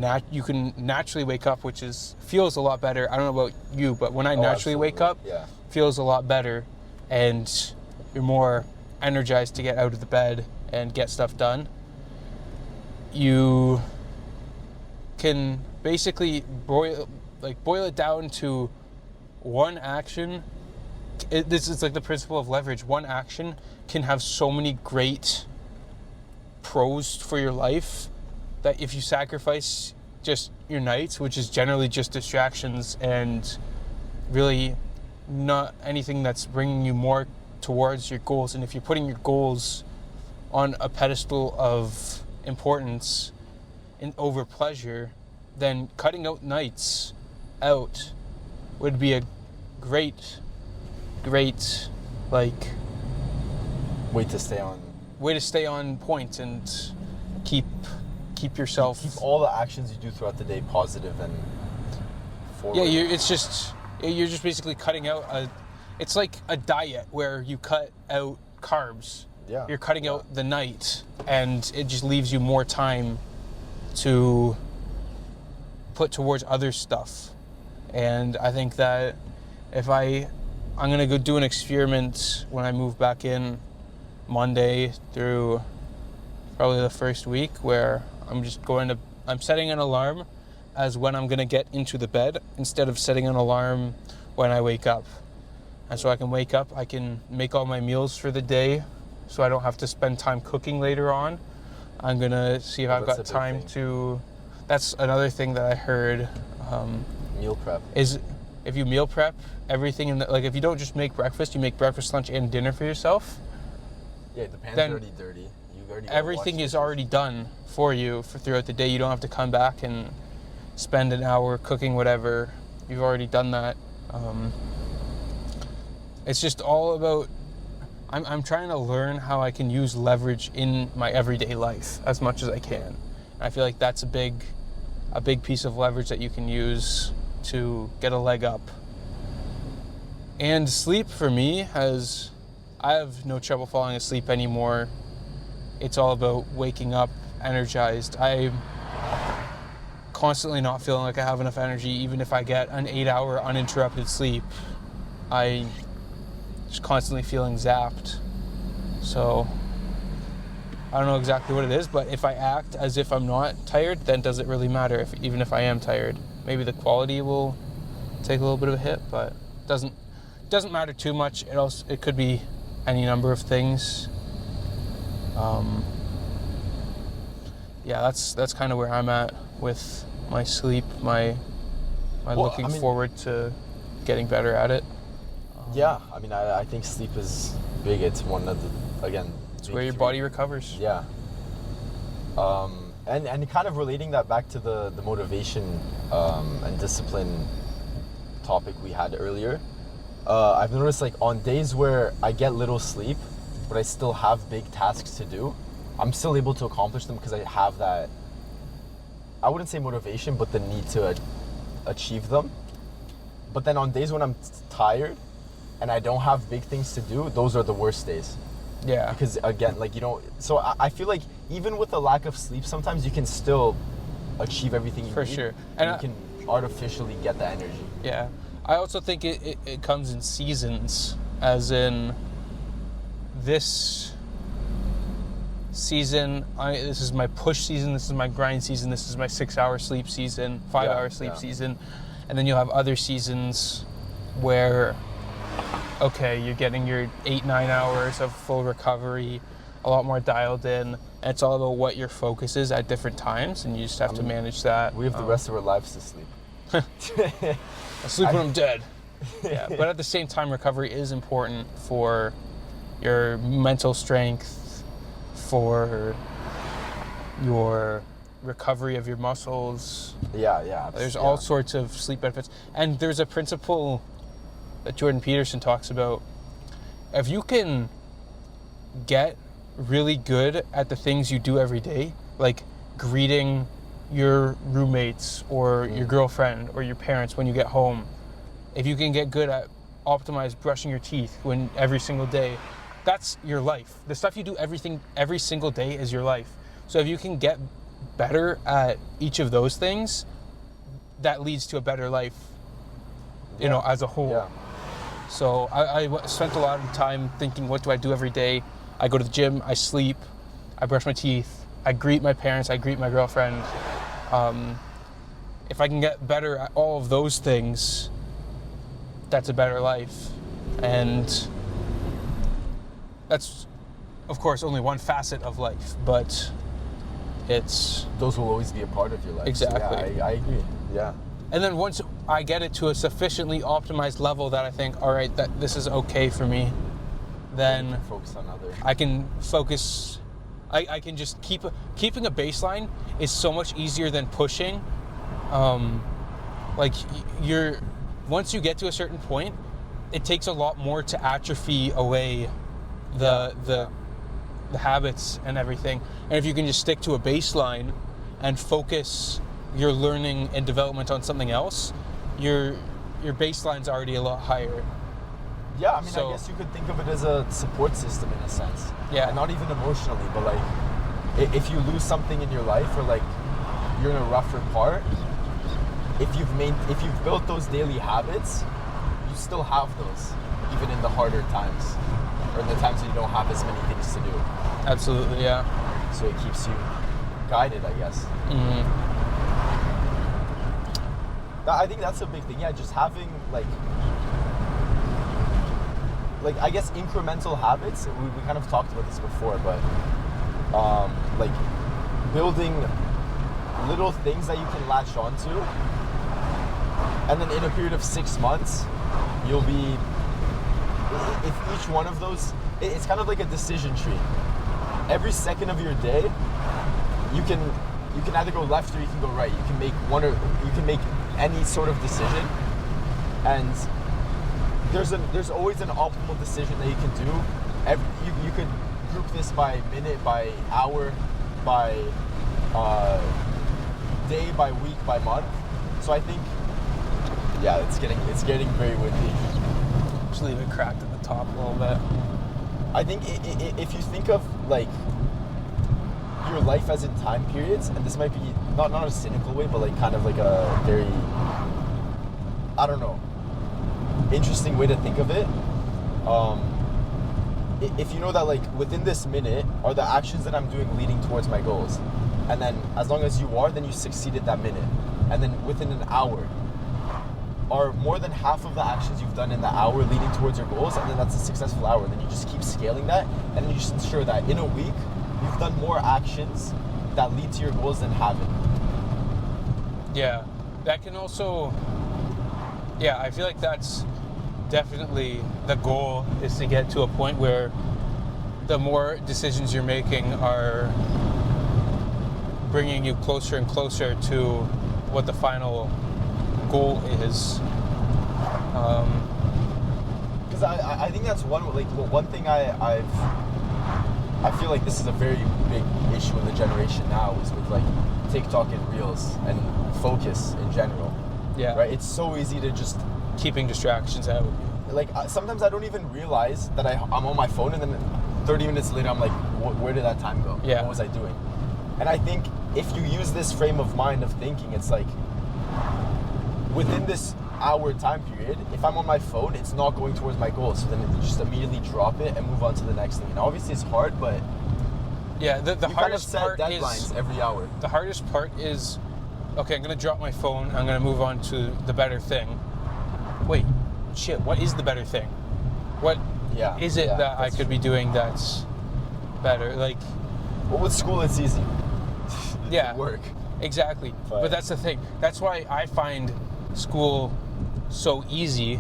can naturally wake up, which feels a lot better. I don't know about you, but when I naturally wake up, feels a lot better, and you're more energized to get out of the bed and get stuff done. You can basically boil it down to one action. This is like the principle of leverage. One action can have so many great pros for your life that if you sacrifice just your nights, which is generally just distractions and really not anything that's bringing you more towards your goals, and if you're putting your goals on a pedestal of importance over pleasure, then cutting out nights out would be a great like way to stay on point and keep yourself, keep all the actions you do throughout the day positive and forward. You're just basically cutting out it's like a diet where you cut out carbs. You're cutting out the night, and it just leaves you more time to put towards other stuff. And I think that if I'm going to go do an experiment when I move back in Monday through probably the first week, where I'm setting an alarm as when I'm going to get into the bed instead of setting an alarm when I wake up. And so I can wake up, I can make all my meals for the day so I don't have to spend time cooking later on. I'm going to see if I've got time to... That's another thing that I heard. Meal prep. Is if you meal prep everything if you don't just make breakfast, you make breakfast, lunch, and dinner for yourself. Yeah, the pan's already dirty. You already everything is already done for you throughout the day. You don't have to come back and spend an hour cooking whatever. You've already done that. It's just all about... I'm trying to learn how I can use leverage in my everyday life as much as I can. And I feel like that's a big piece of leverage that you can use to get a leg up. And sleep for me I have no trouble falling asleep anymore. It's all about waking up energized. I'm constantly not feeling like I have enough energy. Even if I get an 8-hour uninterrupted sleep, I just constantly feeling zapped. So I don't know exactly what it is, but if I act as if I'm not tired, then does it really matter even if I am tired? Maybe the quality will take a little bit of a hit, but it doesn't matter too much. It could be any number of things. That's kind of where I'm at with my sleep, my looking forward to getting better at it. I think sleep is big. It's one of it's where your body recovers. Yeah. And kind of relating that back to the motivation and discipline topic we had earlier, I've noticed on days where I get little sleep, but I still have big tasks to do, I'm still able to accomplish them because I have that, I wouldn't say motivation, but the need to achieve them. But then on days when I'm tired and I don't have big things to do, those are the worst days. Yeah. Because again, so I feel like even with the lack of sleep, sometimes you can still achieve everything you need. For sure. And you can artificially get the energy. Yeah. I also think it comes in seasons, as in this season, this is my push season, this is my grind season, this is my 6-hour sleep season, 5-hour sleep season. And then you'll have other seasons where, okay, you're getting your 8-9 hours of full recovery, a lot more dialed in, and it's all about what your focus is at different times, and you just have to manage that. We have the rest of our lives to sleep. I sleep when I'm dead. Yeah, but at the same time, recovery is important for your mental strength, for your recovery of your muscles. Yeah. There's all sorts of sleep benefits. And there's a principle that Jordan Peterson talks about. If you can get really good at the things you do every day, like greeting your roommates or your girlfriend or your parents when you get home, if you can get good at optimized brushing your teeth every single day, that's your life. The stuff you do every single day is your life. So if you can get better at each of those things, that leads to a better life, you know, as a whole. Yeah. So I spent a lot of time thinking, what do I do every day? I go to the gym, I sleep, I brush my teeth, I greet my parents, I greet my girlfriend. If I can get better at all of those things, that's a better life. And that's, of course, only one facet of life, but it's... Those will always be a part of your life. Exactly. So yeah, I agree. Yeah. And then once I get it to a sufficiently optimized level that I think, all right, that this is okay for me, then You can focus on other. I can focus. I can just keeping a baseline is so much easier than pushing. Like once you get to a certain point, it takes a lot more to atrophy away the habits and everything. And if you can just stick to a baseline and focus your learning and development on something else, your baseline's already a lot higher. Yeah, I mean, So- I guess you could think of it as a support system in a sense. Yeah. And not even emotionally, but like, if you lose something in your life or like you're in a rougher part, if you've built those daily habits, you still have those, even in the harder times, or in the times that you don't have as many things to do. Absolutely, yeah. So it keeps you guided, I guess. Mm-hmm. I think that's a big thing. Yeah, just having like I guess incremental habits. We kind of talked about this before, but like building little things that you can latch onto, and then in a period of 6 months, you'll be. If each one of those, it's kind of like a decision tree. Every second of your day, you can either go left or you can go right. You can make you can make any sort of decision, and there's always an optimal decision that you can do. You could group this by minute, by hour, by day, by week, by month. So I think, yeah, it's getting very windy. Just leave it cracked at the top a little bit. I think if you think of like your life as in time periods, and this might be not a cynical way, but like kind of like a very, I don't know, interesting way to think of it. If you know that like within this minute are the actions that I'm doing leading towards my goals, and then as long as you are, then you succeeded that minute, and then within an hour are more than half of the actions you've done in the hour leading towards your goals, and then that's a successful hour. And then you just keep scaling that, and then you just ensure that in a week you've done more actions that lead to your goals than haven't. Yeah, that can also. Yeah, I feel like that's definitely the goal, is to get to a point where the more decisions you're making are bringing you closer and closer to what the final goal is. Because I think that's one thing I feel like this is a very big issue in the generation now, is with like TikTok and Reels and focus in general. Yeah. Right? It's so easy to just Keeping distractions out. like sometimes I don't even realize that I'm on my phone, and then 30 minutes later I'm like, where did that time go? Yeah. What was I doing? And I think if you use this frame of mind of thinking, it's like within this hour time period, if I'm on my phone, it's not going towards my goal. So then you just immediately drop it and move on to the next thing. And obviously it's hard, but Yeah, the you kind of hardest set part deadlines is every hour. the hardest part is, okay, I'm gonna drop my phone. I'm gonna move on to the better thing. Wait, shit, what is the better thing? What Yeah. is it yeah, that I that's could be doing that's better? Like, Well, with school it's easy. yeah, Work. exactly. But that's the thing. That's why I find school so easy.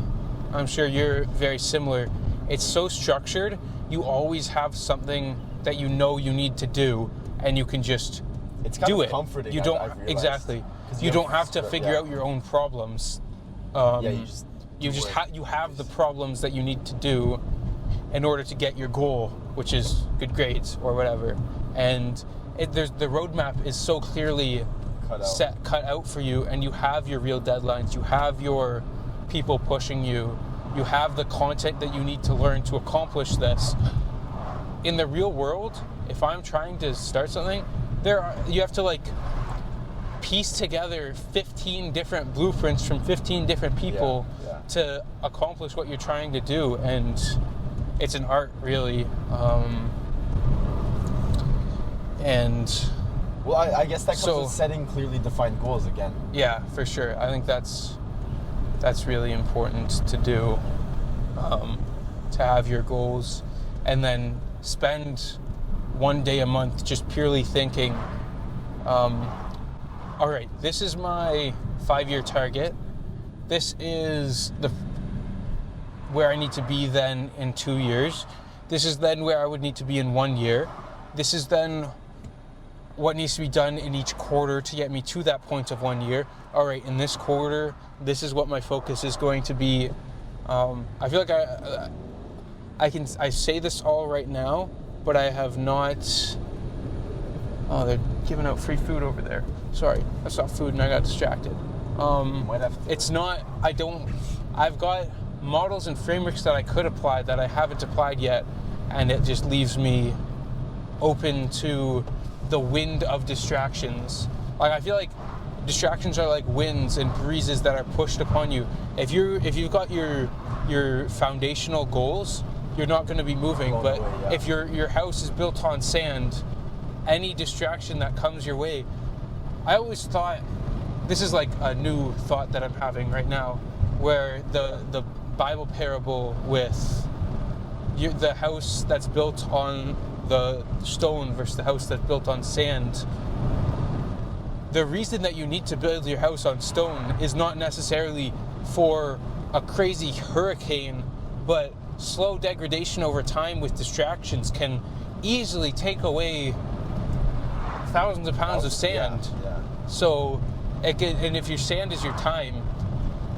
I'm sure you're very similar. It's so structured. You always have something that you know you need to do, and you can just It's kind do of it. comforting. You don't I've realized. exactly. 'Cause You don't have to yeah. figure out your own problems. Yeah, you just you have the problems that you need to do in order to get your goal, which is good grades or whatever. And the roadmap is so clearly cut out for you, and you have your real deadlines. You have your people pushing you. You have the content that you need to learn to accomplish this. In the real world, if I'm trying to start something, you have to like piece together 15 different blueprints from 15 different people to accomplish what you're trying to do, and it's an art, really. Well, I guess that comes with setting clearly defined goals again. Yeah, for sure. I think that's really important to do, to have your goals, and then spend one day a month just purely thinking, all right, this is my 5-year target. This is where I need to be then in 2 years. This is then where I would need to be in 1 year. This is then what needs to be done in each quarter to get me to that point of 1 year. All right, in this quarter, this is what my focus is going to be. I feel like I say this all right now, but I have not. Oh, they're giving out free food over there. Sorry, I saw food and I got distracted. It's not. I've got models and frameworks that I could apply that I haven't applied yet, and it just leaves me open to the wind of distractions. Like, I feel like distractions are like winds and breezes that are pushed upon you. If you've got your foundational goals, you're not going to be moving. But if your house is built on sand, any distraction that comes your way, I always thought, this is like a new thought that I'm having right now, where the Bible parable with the house that's built on the stone versus the house that's built on sand. The reason that you need to build your house on stone is not necessarily for a crazy hurricane, but slow degradation over time with distractions can easily take away thousands of pounds of sand. Yeah. So, and if your sand is your time,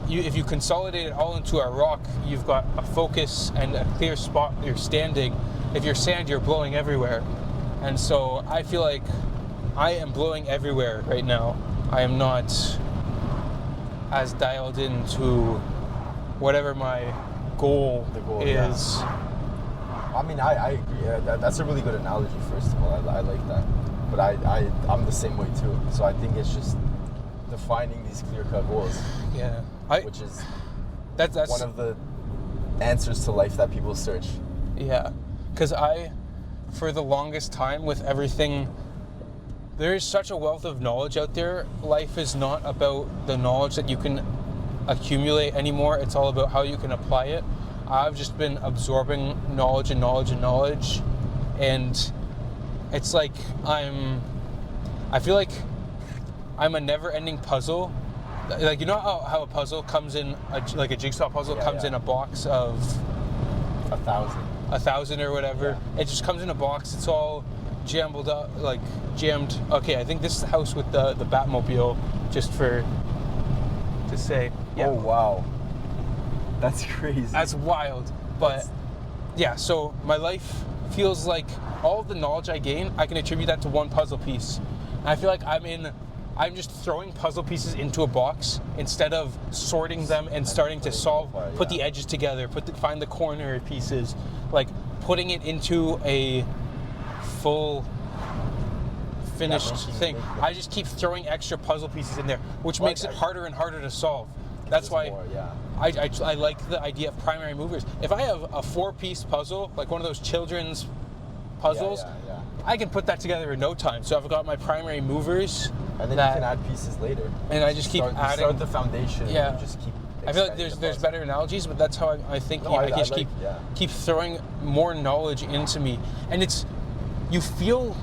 if you consolidate it all into a rock, you've got a focus and a clear spot you're standing. If you're sand, you're blowing everywhere. And so I feel like I am blowing everywhere right now. I am not as dialed into whatever my goal is. Yeah. I mean, I agree. That's a really good analogy, first of all. I like that. But I'm the same way too. So I think it's just defining these clear-cut goals. Yeah. Which is that's one of the answers to life that people search. Yeah. Because for the longest time with everything, there is such a wealth of knowledge out there. Life is not about the knowledge that you can accumulate anymore. It's all about how you can apply it. I've just been absorbing knowledge and knowledge and knowledge. And it's like I feel like I'm a never-ending puzzle. Like, you know how a puzzle comes in, like a jigsaw puzzle comes in a box of 1,000 or whatever. Yeah. It just comes in a box. It's all jammed up. Okay, I think this is the house with the Batmobile, just to say. Yeah. Oh, wow. That's crazy. That's wild. But, yeah, so my life feels like all of the knowledge I gain, I can attribute that to one puzzle piece. And I feel like I'm just throwing puzzle pieces into a box instead of sorting them and starting to solve, put the edges together, find the corner pieces, like putting it into a full finished thing. I just keep throwing extra puzzle pieces in there, which makes it harder and harder to solve. That's why I like the idea of primary movers. If I have a 4-piece puzzle, like one of those children's puzzles, I can put that together in no time. So I've got my primary movers. And then you can add pieces later. And I just keep adding. Start the foundation. Yeah. And you just keep. I feel like there's better analogies, but that's how I think. I just keep throwing more knowledge into me, and you feel.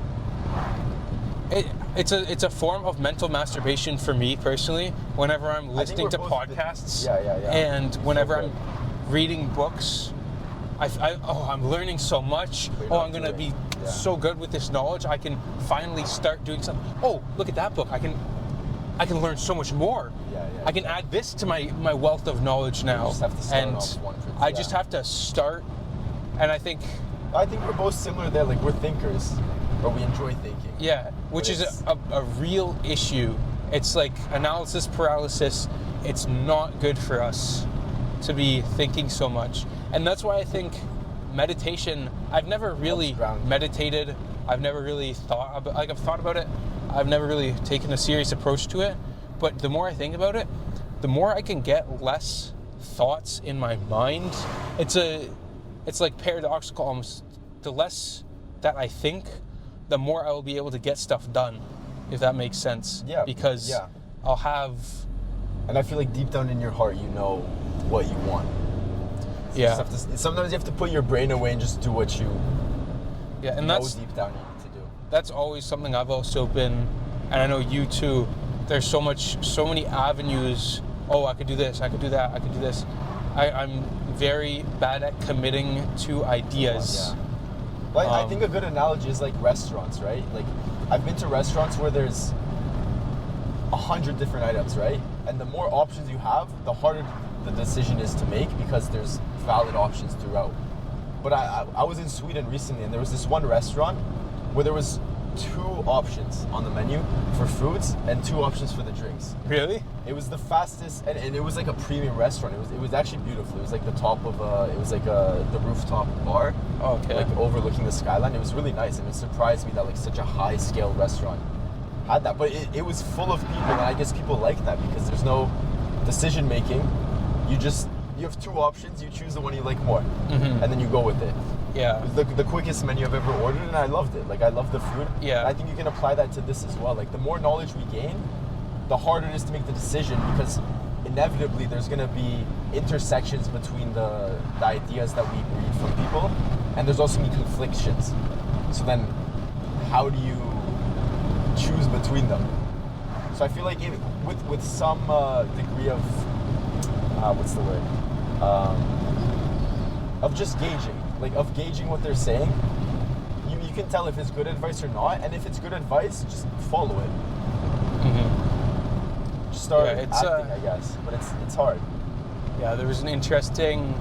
It's a form of mental masturbation for me personally. Whenever I'm listening to podcasts, and whenever I'm reading books, I'm learning so much. I'm gonna be so good with this knowledge. I can finally start doing something. Oh, look at that book. I can learn so much more. I can add this to my wealth of knowledge now. You just have to start I just have to start. And I think we're both similar there. Like, we're thinkers, but we enjoy thinking. Yeah, which is a real issue. It's like analysis paralysis. It's not good for us to be thinking so much. And that's why I think meditation, I've never really meditated I've never really thought about, like I've thought about it, I've never really taken a serious approach to it, but the more I think about it, the more I can get less thoughts in my mind. It's like paradoxical almost. The less that I think, the more I will be able to get stuff done, if that makes sense. Yeah. Because I'll have... And I feel like deep down in your heart, you know what you want. So Yeah. Sometimes you have to put your brain away and just do what you and know that's deep down you need to do. That's always something I've also been, and I know you too, there's so many avenues. Oh, I could do this, I could do that, I could do this. I'm very bad at committing to ideas. Yeah. Well, I think a good analogy is like restaurants, right? Like, I've been to restaurants where there's 100 different items, right? And the more options you have, the harder the decision is to make because there's valid options throughout. But I was in Sweden recently, and there was this one restaurant where there was 2 options on the menu for foods and 2 options for the drinks. Really? It was the fastest, and it was like a premium restaurant. It was actually beautiful. It was like the top of the rooftop bar, Okay. like overlooking the skyline. It was really nice, and it surprised me that like such a high scale restaurant had that. But it was full of people, and I guess people like that because there's no decision making. You have 2 options. You choose the one you like more, and then you go with it. Yeah. It was the quickest menu I've ever ordered, and I loved it. Like, I love the food. Yeah. And I think you can apply that to this as well. Like, the more knowledge we gain, the harder it is to make the decision because inevitably there's going to be intersections between the ideas that we read from people, and there's also going to be conflictions. So then, how do you choose between them? So I feel like with some degree of what's the word? Of just gauging what they're saying. You can tell if it's good advice or not, and if it's good advice, just follow it. Just start acting, I guess. But it's hard. Yeah, there was an interesting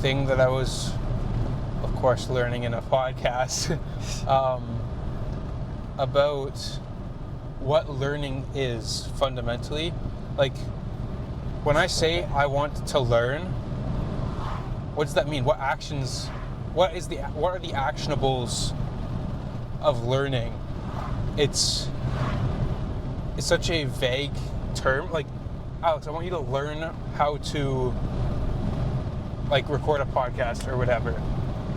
thing that I was, of course, learning in a podcast about what learning is fundamentally. Like, when I say I want to learn, what does that mean? What are the actionables of learning? It's such a vague term. Like, Alex, I want you to learn how to like record a podcast or whatever.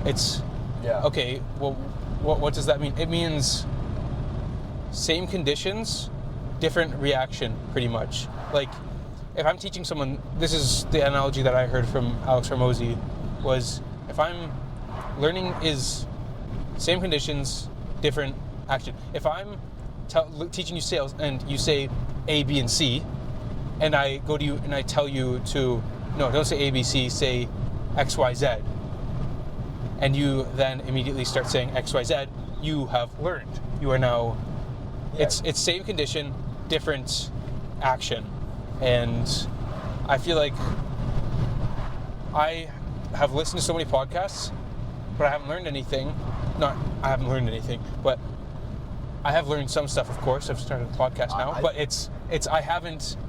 It's okay. Well, what does that mean? It means same conditions, different reaction, pretty much. Like, if I'm teaching someone, this is the analogy that I heard from Alex Hormozy, was if I'm learning is same conditions, different action. If I'm teaching you sales and you say A, B, and C, and I go to you and I tell you to, no, don't say A, B, C, say X, Y, Z, and you then immediately start saying X, Y, Z, you have learned. You are now, it's same condition, different action. And I feel like I have listened to so many podcasts, but I haven't learned anything. I haven't learned anything, but I have learned some stuff, of course. I've started a podcast now, but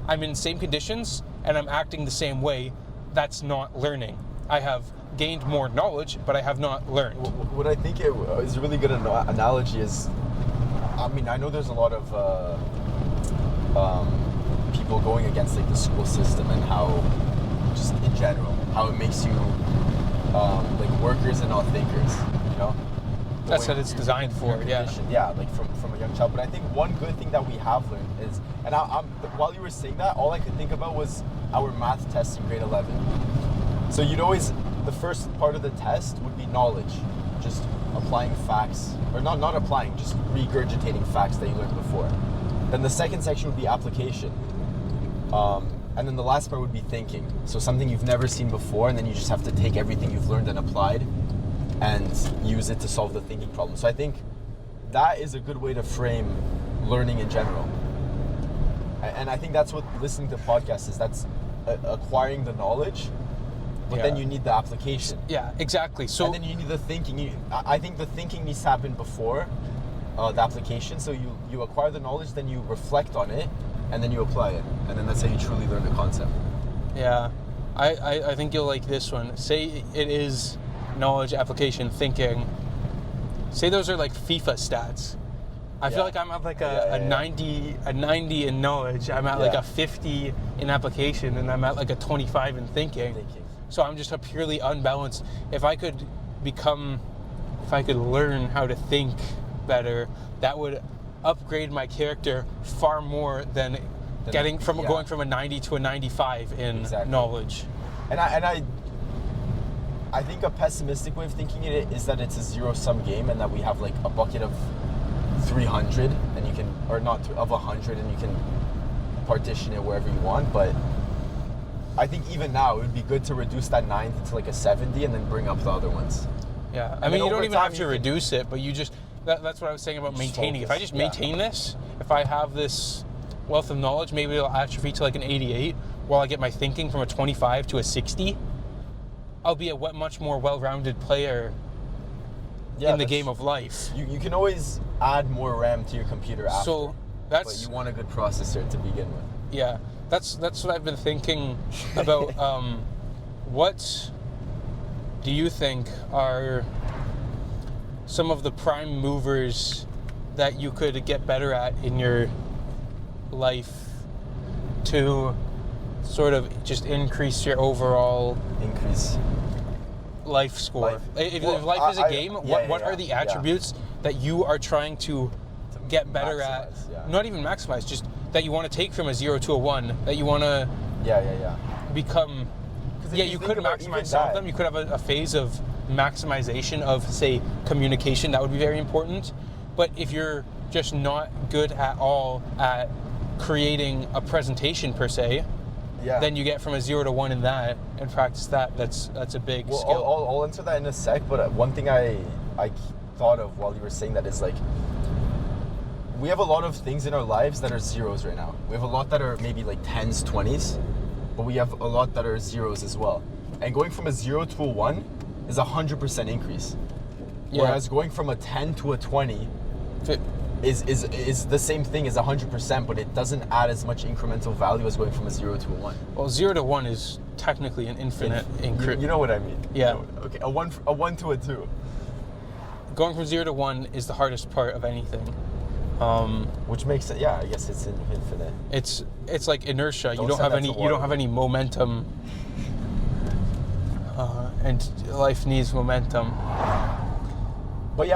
I'm in the same conditions and I'm acting the same way. That's not learning. I have gained more knowledge, but I have not learned. What I think is a really good analogy is, I mean, I know there's a lot of people going against like the school system and how, just in general, how it makes you like workers and not thinkers, you know? That's what it's designed for, yeah, like from a young child. But I think one good thing that we have learned is, and while you were saying that, all I could think about was our math test in grade 11. So the first part of the test would be knowledge, just applying facts, or not applying, just regurgitating facts that you learned before. Then the second section would be application. And then the last part would be thinking. So something you've never seen before, and then you just have to take everything you've learned and applied and use it to solve the thinking problem. So I think that is a good way to frame learning in general. And I think that's what listening to podcasts is. That's acquiring the knowledge, but then you need the application. Yeah, exactly. So, and then you need the thinking. I think the thinking needs to happen before the application. So you acquire the knowledge, then you reflect on it, and then you apply it. And then that's how you truly learn the concept. Yeah. I think you'll like this one. Say it is knowledge, application, thinking. say those are like FIFA stats. I feel like I'm at like a 90 in knowledge. I'm at like a 50 in application, and I'm at like a 25 in thinking. So I'm just a purely unbalanced. If I could learn how to think better, that would upgrade my character far more than going from a 90 to a 95 in knowledge. And I think a pessimistic way of thinking it is that it's a zero-sum game, and that we have like a bucket of 300 and you can, or not of 100, and you can partition it wherever you want. But I think even now it would be good to reduce that 90 to like a 70 and then bring up the other ones. Yeah, I mean, you don't even have to reduce it, but you just, that's what I was saying about maintaining. If I just maintain this, if I have this wealth of knowledge, maybe it'll atrophy to like an 88 while I get my thinking from a 25 to a 60. I'll be a much more well-rounded player in the game of life. You can always add more RAM to your computer after. So but you want a good processor to begin with. Yeah, that's what I've been thinking about. What do you think are some of the prime movers that you could get better at in your life to sort of just increase your overall life score? If life is a game, what are the attributes that you are trying to get better at? Not even maximize, just that you want to take from a 0 to a 1, that you want to become. Yeah, you could maximize some of them. You could have a phase of maximization of, say, communication. That would be very important. But if you're just not good at all at creating a presentation per se, then you get from a 0 to 1 in that and practice that. That's a big skill. I'll answer that in a sec, but one thing I thought of while you were saying that is like, we have a lot of things in our lives that are zeros right now. We have a lot that are maybe like 10s, 20s, but we have a lot that are zeros as well. And going from a 0 to a 1 is 100% increase. Whereas going from a 10 to a 20 is the same thing as 100%, but it doesn't add as much incremental value as going from a 0 to a 1. Well, 0 to 1 is technically an infinite increase. You know what I mean? Yeah. You know, okay, a 1 to a 2. Going from 0 to 1 is the hardest part of anything. Which makes it, I guess it's infinite. It's like inertia. You don't have any momentum, and life needs momentum. But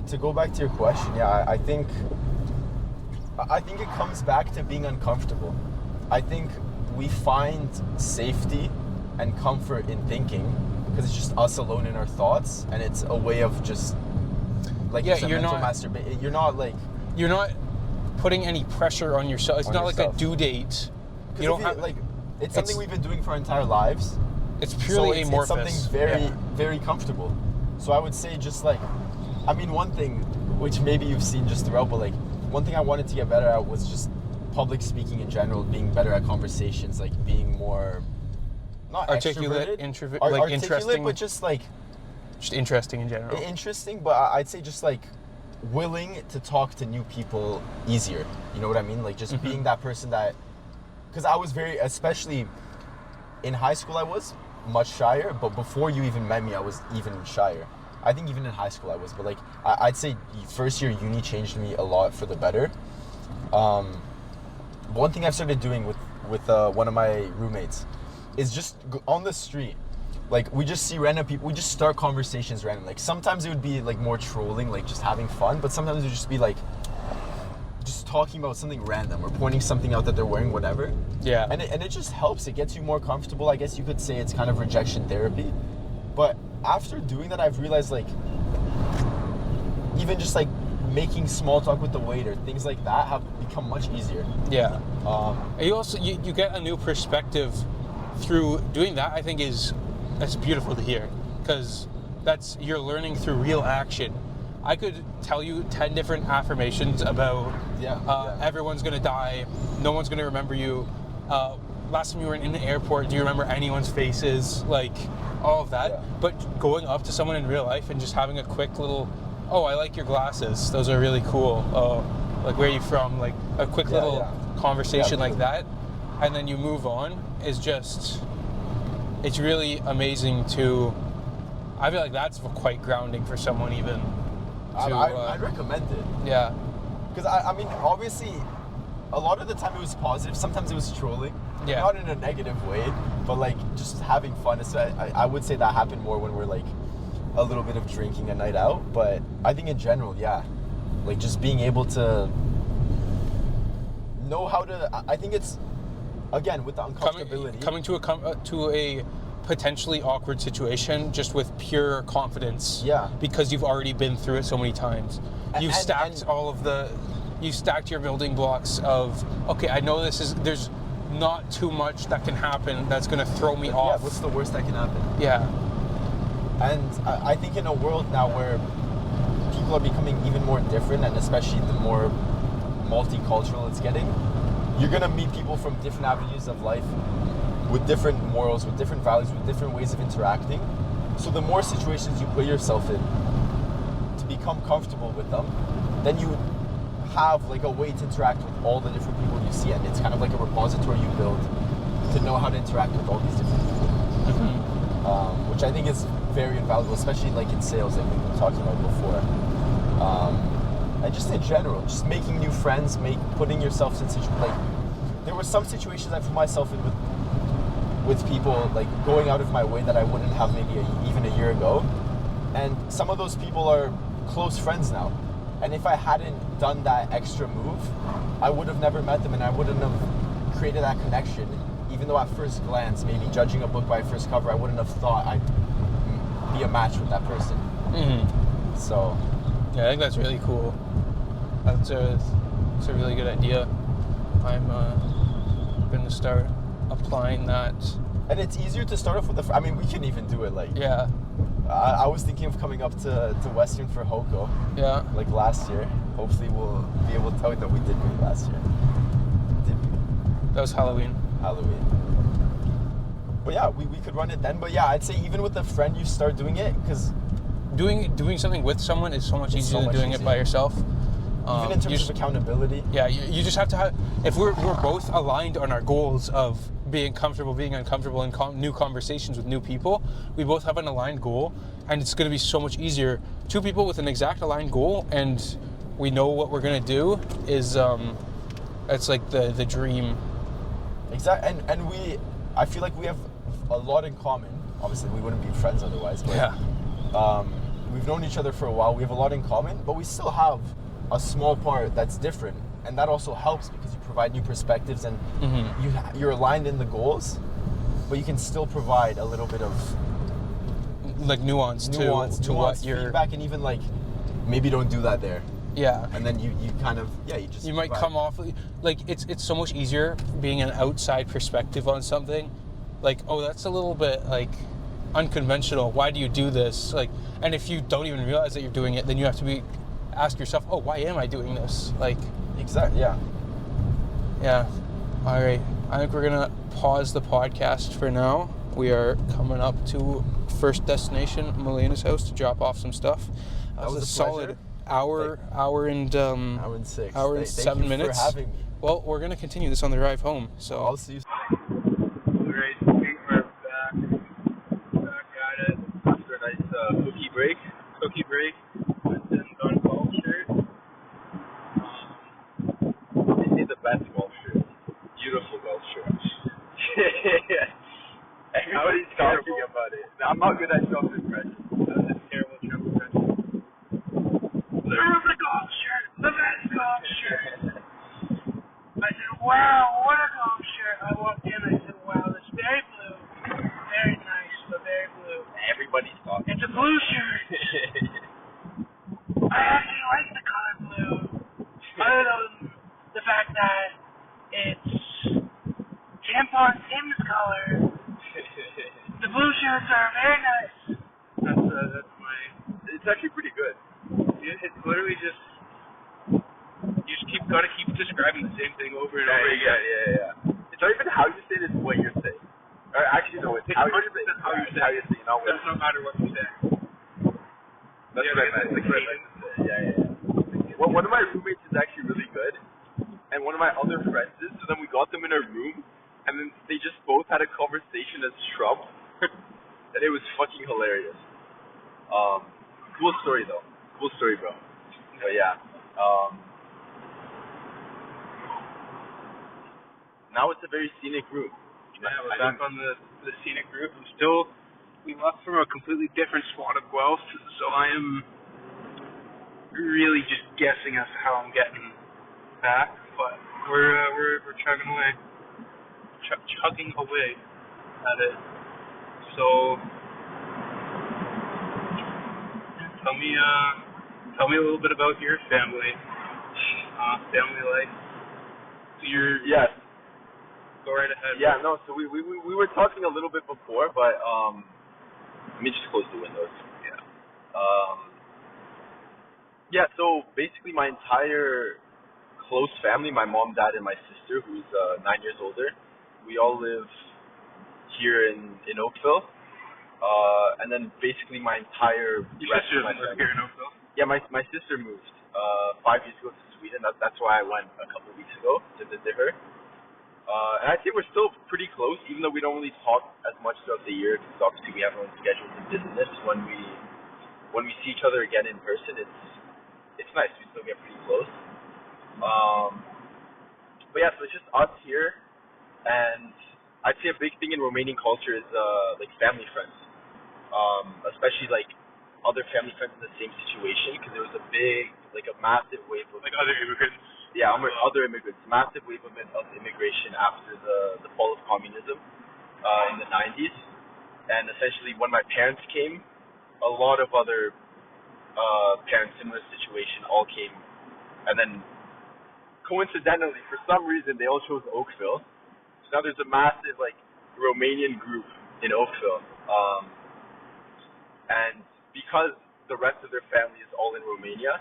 to go back to your question, I think it comes back to being uncomfortable. I think we find safety and comfort in thinking because it's just us alone in our thoughts, and it's a way of just like you're not putting any pressure on yourself. It's not like a due date. You don't have it's something we've been doing for our entire lives. It's purely amorphous. It's something very very comfortable. So I would say just like, I mean, one thing which maybe you've seen just throughout, but like one thing I wanted to get better at was just public speaking in general, being better at conversations, like being more not articulate, interesting, but just interesting in general. Interesting, but I'd say just like willing to talk to new people easier. You know what I mean? Like just being that person that, because I was especially in high school, I was much shyer, but before you even met me, I was even shyer. I think even in high school I was, but like I'd say first year uni changed me a lot for the better. One thing I've started doing with one of my roommates is just on the street, like we just see random people, we just start conversations random. Like sometimes it would be like more trolling, like just having fun, but sometimes it would just be like just talking about something random or pointing something out that they're wearing, whatever. Yeah. And it just helps. It gets you more comfortable. I guess you could say it's kind of rejection therapy. But after doing that, I've realized like even just like making small talk with the waiter, things like that have become much easier. Yeah. You also you get a new perspective through doing that. I think that's beautiful to hear, because you're learning through real action. I could tell you 10 different affirmations about everyone's gonna die, no one's gonna remember you. Last time you were in the airport, do you remember anyone's faces? Like all of that. Yeah. But going up to someone in real life and just having a quick little, oh, I like your glasses, those are really cool. Oh, like where are you from? Like a quick little conversation like that, and then you move on is just, it's really amazing to, I feel like that's quite grounding for someone even. I recommend it. Yeah. Because, I mean, obviously, a lot of the time it was positive. Sometimes it was trolling. Yeah. Not in a negative way, but, like, just having fun. So I would say that happened more when we're, like, a little bit of drinking a night out. But I think in general, yeah. Like, just being able to know how to... I think it's, again, with the uncomfortability... Coming to a potentially awkward situation just with pure confidence. Yeah. Because you've already been through it so many times. You've stacked you stacked your building blocks of, okay, I know there's not too much that can happen that's going to throw me off. Yeah, what's the worst that can happen? Yeah. And I think in a world now where people are becoming even more different, and especially the more multicultural it's getting, you're going to meet people from different avenues of life with different morals, with different values, with different ways of interacting. So the more situations you put yourself in to become comfortable with them, then you have like a way to interact with all the different people you see, and it's kind of like a repository you build to know how to interact with all these different people. Which I think is very invaluable, especially like in sales, like we were talking about before. And just in general, just making new friends, putting yourself in situations. Like, there were some situations I put myself in with people, like going out of my way that I wouldn't have maybe even a year ago. And some of those people are close friends now. And if I hadn't done that extra move, I would have never met them, and I wouldn't have created that connection. Even though at first glance, maybe judging a book by first cover, I wouldn't have thought I'd be a match with that person. Mm-hmm. So, yeah, I think that's really cool. It's a really good idea. I'm going to start applying that. And it's easier to start off with I mean, we can even do it like... Yeah. I was thinking of coming up to Western for Hoko. Yeah. Like last year. Hopefully we'll be able to tell you that we did meet last year. Did we? That was Halloween. But yeah, we could run it then. But yeah, I'd say even with a friend, you start doing it, because... Doing something with someone is so much easier than doing it by yourself. Even in terms of accountability. Yeah, you just have to have... If we're both aligned on our goals of being comfortable, being uncomfortable, and new conversations with new people, we both have an aligned goal, and it's going to be so much easier. Two people with an exact aligned goal, and we know what we're going to do, is... it's like the dream. Exactly, and I feel like we have a lot in common. Obviously, we wouldn't be friends otherwise, but... Yeah. We've known each other for a while. We have a lot in common, but we still have a small part that's different, and that also helps because you provide new perspectives, and you're aligned in the goals, but you can still provide a little bit of like nuance to what you're feedback, and even like maybe don't do that there. Yeah. And then you kind of you might come off like it's so much easier being an outside perspective on something. Like, oh, that's a little bit like unconventional. Why do you do this? Like, and if you don't even realize that you're doing it, then you have to ask yourself, oh, why am I doing this? Like, exactly. Yeah. All right. I think we're gonna pause the podcast for now. We are coming up to first destination, Melena's house, to drop off some stuff. That was a a solid hour and 6. Hour and 7 minutes. Thank you for having me. Well, we're gonna continue this on the drive home. So I'll see you. Great. We're back at it after a nice cookie break, and on golf shirt. This is the best golf shirt. Beautiful golf shirt. Everybody's talking about it. I'm not good at Trump's impression. That's a terrible Trump impression. The golf shirt, the best golf shirt. I said, wow, what a golf shirt. I walked in, I said, wow, this very blue. Very nice, but very blue. Everybody's talking. It's a blue shirt. I actually like the color blue. Other than the fact that it's tampon Tim's color. The blue shirts are very nice. That's my... It's actually pretty good. It's literally just... You just gotta keep describing the same thing over and over again. Yeah. It's not even how you say it, it's what you're saying. Or actually, no, it's how you're saying it. It does not matter what you say. That's what I meant. Well, one of my roommates is actually really good, and one of my other friends is, so then we got them in a room, and then they just both had a conversation as Trump, and it was fucking hilarious. Cool story, though. cool story, bro. But yeah. Now it's a very scenic route. Yeah, we're back on the scenic route. We left from a completely different spot of Guelph, so I am really just guessing as to how I'm getting back, but we're chugging away, chugging away at it. So tell me a little bit about your family life. So yes. Go right ahead. Yeah, no. So we were talking a little bit before, but let me just close the windows. Yeah. Yeah. So basically, my entire close family, my mom, dad, and my sister, who's 9 years older, we all live here in Oakville. And then basically my entire rest of my family. Here in Oakville? Yeah, my sister moved 5 years ago to Sweden. That's why I went a couple of weeks ago to visit her. And I'd say we're still pretty close, even though we don't really talk as much throughout the year, because obviously we have our own schedules and business. When we see each other again in person, it's nice. We still get pretty close. But yeah, so it's just us here, and I'd say a big thing in Romanian culture is like family friends, especially like other family friends in the same situation, because there was a massive wave of like other immigrants. Yeah, other immigrants. Massive wave of immigration after the fall of communism in the 90s. And essentially, when my parents came, a lot of other parents in similar situation all came. And then, coincidentally, for some reason, they all chose Oakville. So now there's a massive, Romanian group in Oakville. And because the rest of their family is all in Romania,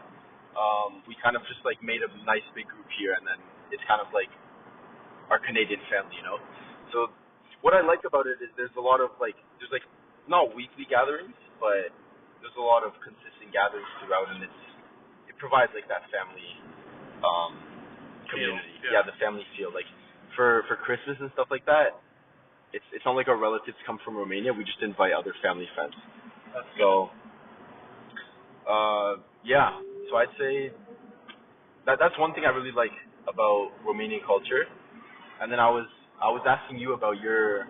we kind of just made a nice big group here, and then it's kind of like our Canadian family, you know. So what I like about it is there's a lot of there's not weekly gatherings, but there's a lot of consistent gatherings throughout, and it provides that family community. Yeah, the family feel. For Christmas and stuff like that, it's not like our relatives come from Romania. We just invite other family friends. So yeah. So I'd say that's one thing I really like about Romanian culture. And then I was asking you about your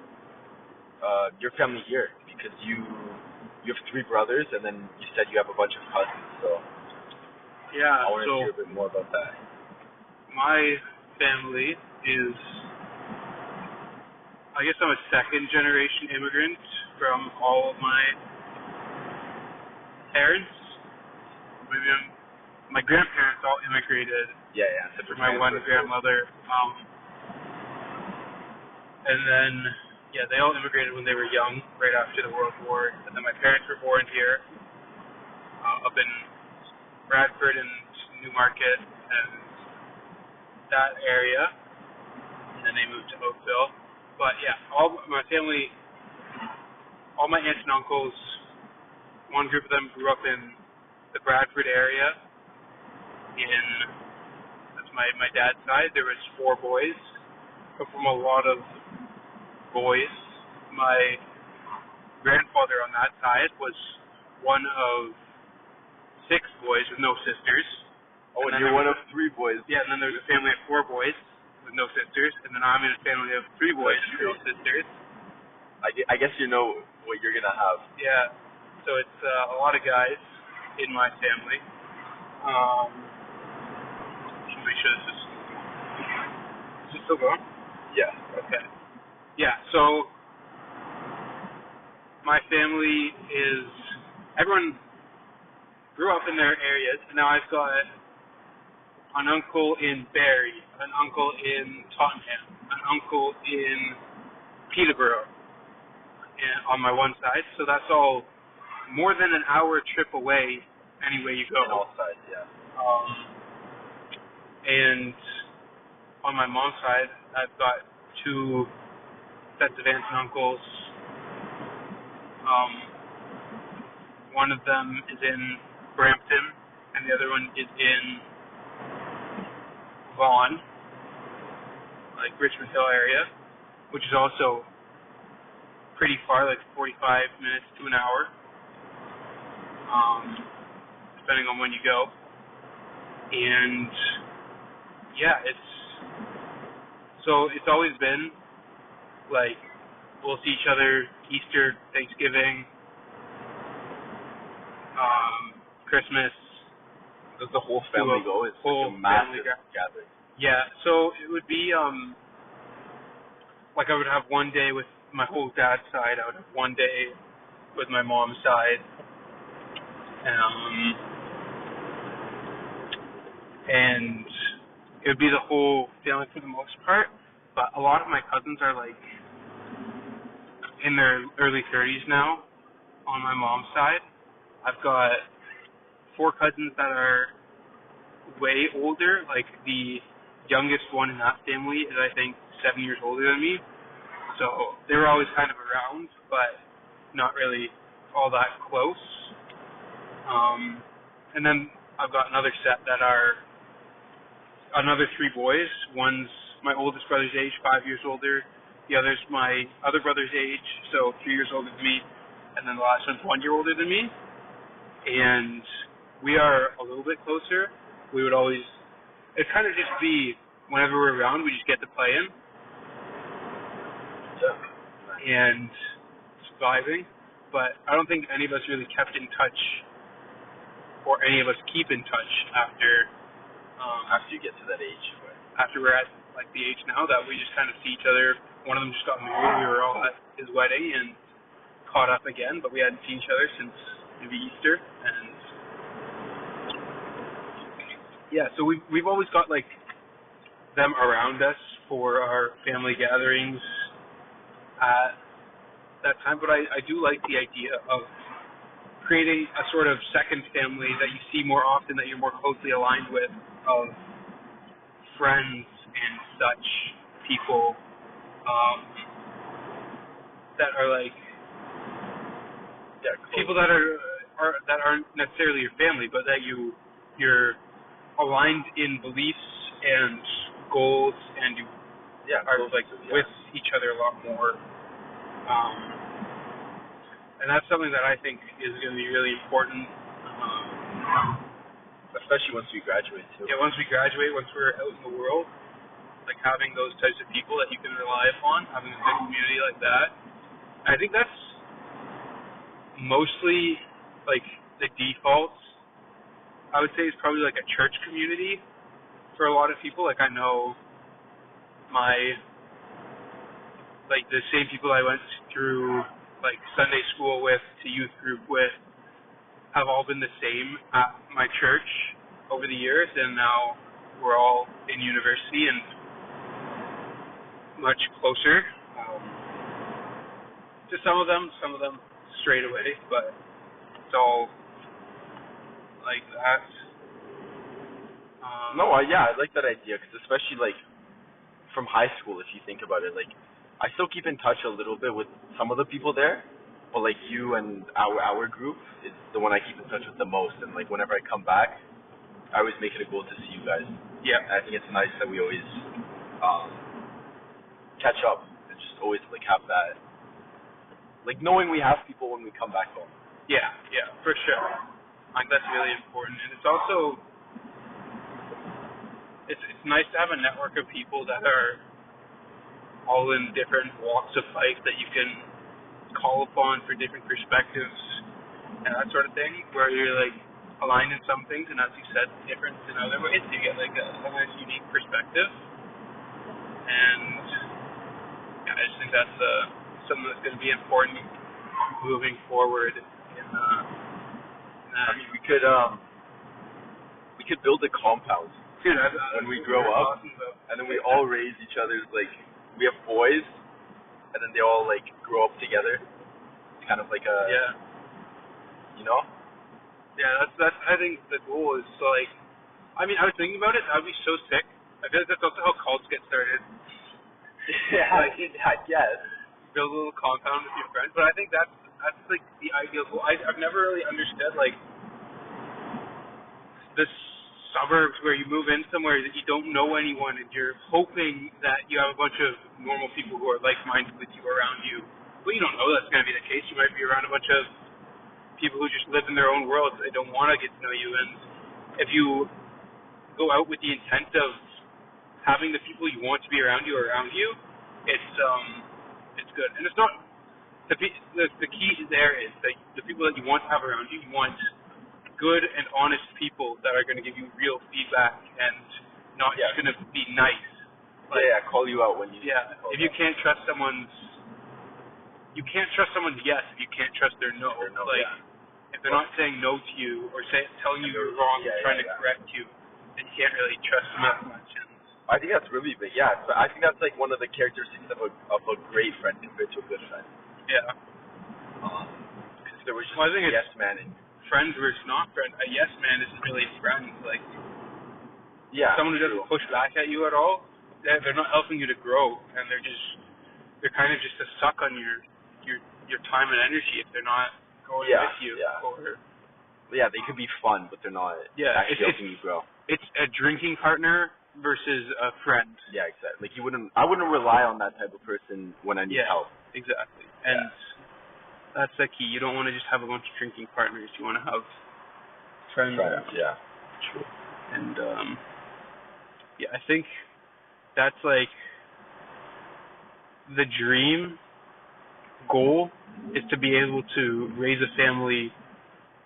family here, because you have 3 brothers, and then you said you have a bunch of cousins. So yeah, I want to hear a bit more about that. My family is, I guess I'm a second generation immigrant from all of my parents. Maybe my grandparents all immigrated. Yeah. For my one grandmother. And then, they all immigrated when they were young, right after the World War. And then my parents were born here, up in Bradford and Newmarket and that area. And then they moved to Oakville. But yeah, all my family, all my aunts and uncles, one group of them grew up in the Bradford area. That's my dad's side. There was 4 boys. Come from a lot of boys. My grandfather on that side was one of 6 boys with no sisters. Oh, and you're one of 3 boys. Yeah, and then there's a family of 4 boys with no sisters, and then I'm in a family of 3 boys with no sisters. I guess you know what you're gonna have. Yeah, so it's a lot of guys in my family. Should make sure this is still going? Yeah. Okay. Yeah, so my family is, everyone grew up in their areas, and now I've got an uncle in Barrie, an uncle in Tottenham, an uncle in Peterborough, and on my one side, so that's all more than an hour trip away any way you go. On all sides, yeah. And on my mom's side, I've got 2 sets of aunts and uncles. One of them is in Brampton, and the other one is in Vaughan, Richmond Hill area, which is also pretty far, 45 minutes to an hour. depending on when you go. And yeah, it's always been like we'll see each other Easter, Thanksgiving, Christmas. Does the whole family go? It's whole like a massive family gathering. Yeah, so it would be like I would have one day with my whole dad's side. I would have one day with my mom's side. And it would be the whole family for the most part. But a lot of my cousins are like in their early 30s now on my mom's side. I've got 4 cousins that are way older. Like the youngest one in that family is I think 7 years older than me. So they were always kind of around, but not really all that close. And then I've got another set that are another 3 boys. One's my oldest brother's age, 5 years older. The other's my other brother's age, so 3 years older than me. And then the last one's 1 year older than me. And we are a little bit closer. We would always, it kind of just be, whenever we're around, we just get to play in. And surviving. But I don't think any of us really kept in touch, or any of us keep in touch after you get to that age. After we're at like the age now that we just kind of see each other. One of them just got married. We were all at his wedding and caught up again, but we hadn't seen each other since maybe Easter. And yeah, so we've always got like them around us for our family gatherings at that time. But I do like the idea of creating a sort of second family that you see more often, that you're more closely aligned with, of friends and such people that are like people that that aren't necessarily your family, but that you're aligned in beliefs and goals, and you are like with each other a lot more. And that's something that I think is going to be really important. Especially once we graduate, too. Yeah, once we graduate, once we're out in the world, like having those types of people that you can rely upon, having a good community like that. I think that's mostly like the default. I would say it's probably like a church community for a lot of people. Like I know like the same people I went through like Sunday school with to youth group with have all been the same at my church over the years, and now we're all in university and much closer. To some of them straight away, but it's all like that. I like that idea, because especially like from high school, if you think about it, like I still keep in touch a little bit with some of the people there, but like you and our group is the one I keep in touch with the most. And like whenever I come back, I always make it a goal to see you guys. Yeah, and I think it's nice that we always catch up and just always like have that, like knowing we have people when we come back home. Yeah, for sure. Like that's really important, and it's also it's nice to have a network of people that are all in different walks of life that you can call upon for different perspectives and that sort of thing, where you're like aligned in some things, and as you said, different in other ways. You get like a nice unique perspective, and I just think that's something that's going to be important moving forward. I mean, we could build a compound. Dude, when we grow up, and then we all raise each other's, like, we have boys, and then they all like grow up together. It's kind of like a you know. Yeah, that's I think the goal is to, like, I mean, I was thinking about it. That would be so sick. I feel like that's also how cults get started. Yeah, like, I guess. Build a little compound with your friends, but I think that's like the ideal goal. I've never really understood like the suburbs where you move in somewhere that you don't know anyone, and you're hoping that you have a bunch of normal people who are like-minded with you around you. But you don't know that's going to be the case. You might be around a bunch of people who just live in their own worlds. They don't want to get to know you. And if you go out with the intent of having the people you want to be around you, it's good. And it's not the key there is that the people that you want to have around you, you want good and honest people that are going to give you real feedback and not just going to be nice. Like, call you out when you. Yeah, if you can't trust someone's yes if you can't trust their no. If they're not saying no to you or telling you you're wrong and trying to correct you, then you can't really trust them that much. I think that's really big. Yeah, so I think that's like one of the characteristics of a great friend compared to a good friend. Yeah. Because there was just I think yes man and friend versus not friend. A yes man isn't really a friend. Like, someone who doesn't push back at you at all, they're not helping you to grow, and they're kind of just a suck on your time and energy if they're not going with you. Yeah, they could be fun, but they're not actually helping you grow. It's a drinking partner versus a friend. Yeah, exactly. Like I wouldn't rely on that type of person when I need help. Exactly. And that's the key. You don't want to just have a bunch of drinking partners. You want to have friends. Yeah. True. And I think that's like the dream goal is to be able to raise a family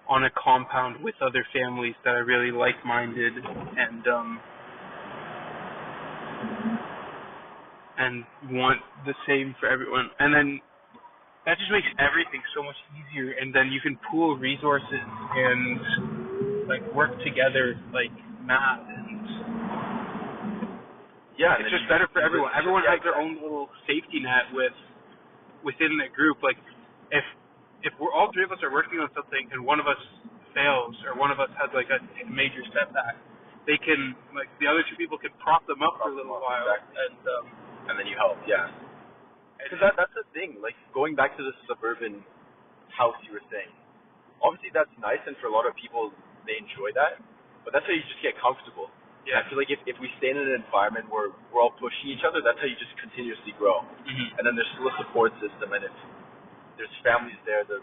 on a compound with other families that are really like-minded and want the same for everyone. And then that just makes everything so much easier, and then you can pool resources and like work together like mad, and it's just better for everyone. Everyone has their own little safety net within the group. Like if we're all three of us are working on something and one of us fails or one of us has like a major setback, they can, like, the other two people can prop them up for a little while, and then you help. Because that's the thing, like, going back to the suburban house you were saying, obviously that's nice, and for a lot of people, they enjoy that, but that's how you just get comfortable. I feel like if we stay in an environment where we're all pushing each other, that's how you just continuously grow. And then there's still a support system, and if there's families there, the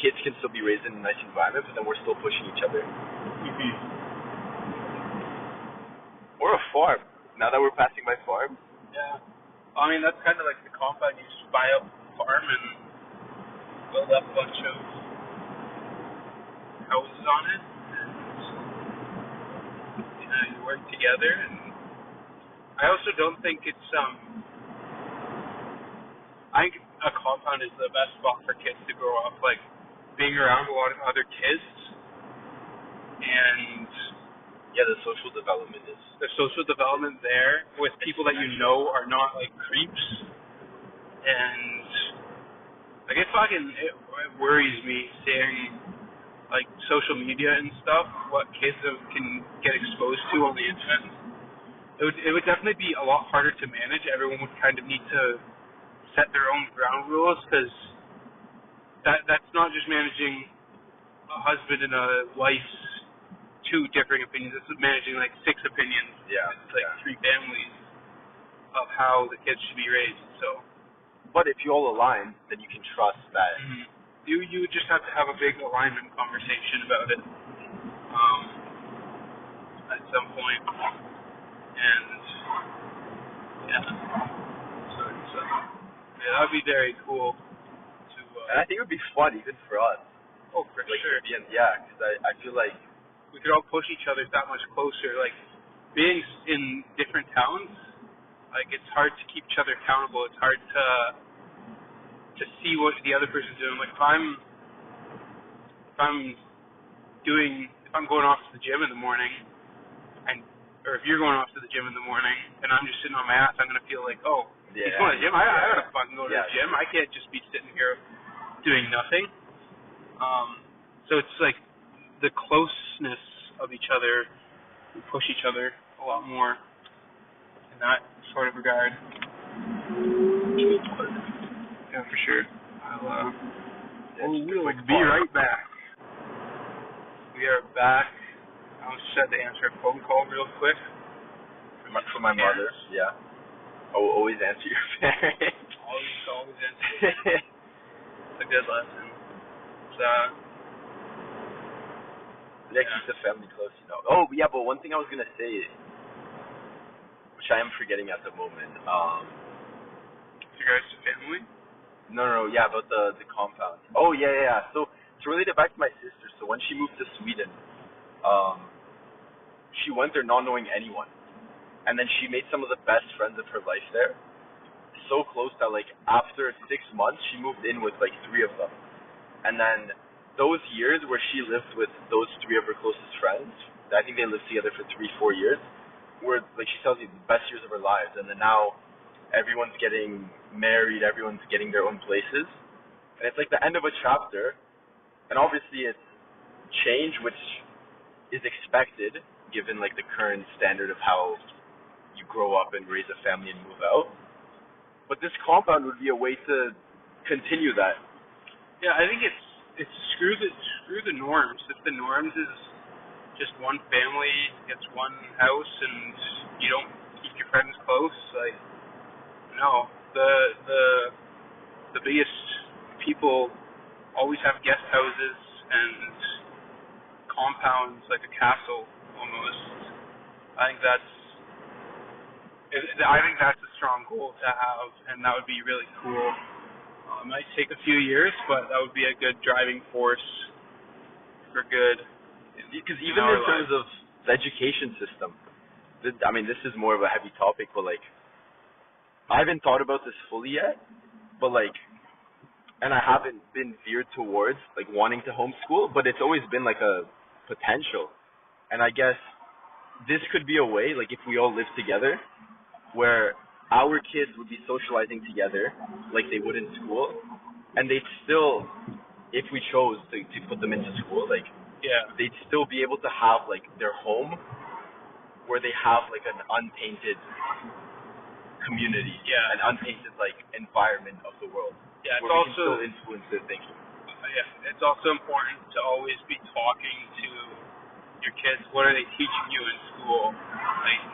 kids can still be raised in a nice environment, but then we're still pushing each other. Or a farm. Now that we're passing by farms. Yeah. I mean, that's kind of like the compound. You just buy up a farm and build up a bunch of houses on it. And you work together. And I also don't think it's, I think a compound is the best spot for kids to grow up. Like, being around a lot of other kids and the social development is. There's social development there with people that you know are not like creeps, and like it worries me seeing like social media and stuff, what kids can get exposed to on the internet. It would definitely be a lot harder to manage. Everyone would kind of need to set their own ground rules, because that's not just managing a husband and a wife's two differing opinions. This is managing like 6 opinions. It's like 3 families of how the kids should be raised. So, but if you all align, then you can trust that. You just have to have a big alignment conversation about it at some point, and so it's that would be very cool to. And I think it would be fun even for us. Oh, for sure. Because I feel like we could all push each other that much closer. Like, being in different towns, like, it's hard to keep each other accountable. It's hard to see what the other person's doing. Like, if I'm going off to the gym in the morning, or if you're going off to the gym in the morning, and I'm just sitting on my ass, I'm gonna feel like, oh, he's going to the gym. I gotta fucking go to the gym. I can't just be sitting here doing nothing. So it's like the closeness of each other, we push each other a lot more in that sort of regard. Yeah, for sure. We'll be right back. We are back. I just had to answer a phone call real quick. For my mother, I will always answer your parents. Always answer. It's a good lesson. It's Yeah, keep the family close, you know. Oh, yeah, but one thing I was going to say, which I am forgetting at the moment, With regards to family? no, yeah, about the compound. Oh, yeah. So, to relate it back to my sister, so when she moved to Sweden, she went there not knowing anyone. And then she made some of the best friends of her life there. So close that, like, after 6 months, she moved in with, like, 3 of them. And then those years where she lived with those 3 of her closest friends, I think they lived together for 3-4 years, were, like, she tells you, the best years of her lives. And then now everyone's getting married, everyone's getting their own places. And it's like the end of a chapter. And obviously it's change, which is expected, given, like, the current standard of how you grow up and raise a family and move out. But this compound would be a way to continue that. Yeah, I think it's screw the norms. If the norms is just one family gets one house and you don't keep your friends close, like, no. The biggest people always have guest houses and compounds like a castle almost. I think that's a strong goal to have, and that would be really cool. It might take a few years, but that would be a good driving force for good. Because even in terms of the education system, I mean, this is more of a heavy topic, but, like, I haven't thought about this fully yet, but, like, and I haven't been veered towards, like, wanting to homeschool, but it's always been, like, a potential. And I guess this could be a way, like, if we all live together, where our kids would be socializing together like they would in school, and they'd still, if we chose to put them into school, like, they'd still be able to have, like, their home where they have, like, an untainted community, an untainted, like, environment of the world. Yeah, it's where we also can still influence their thinking. Yeah, it's also important to always be talking to your kids. What are they teaching you in school? Like,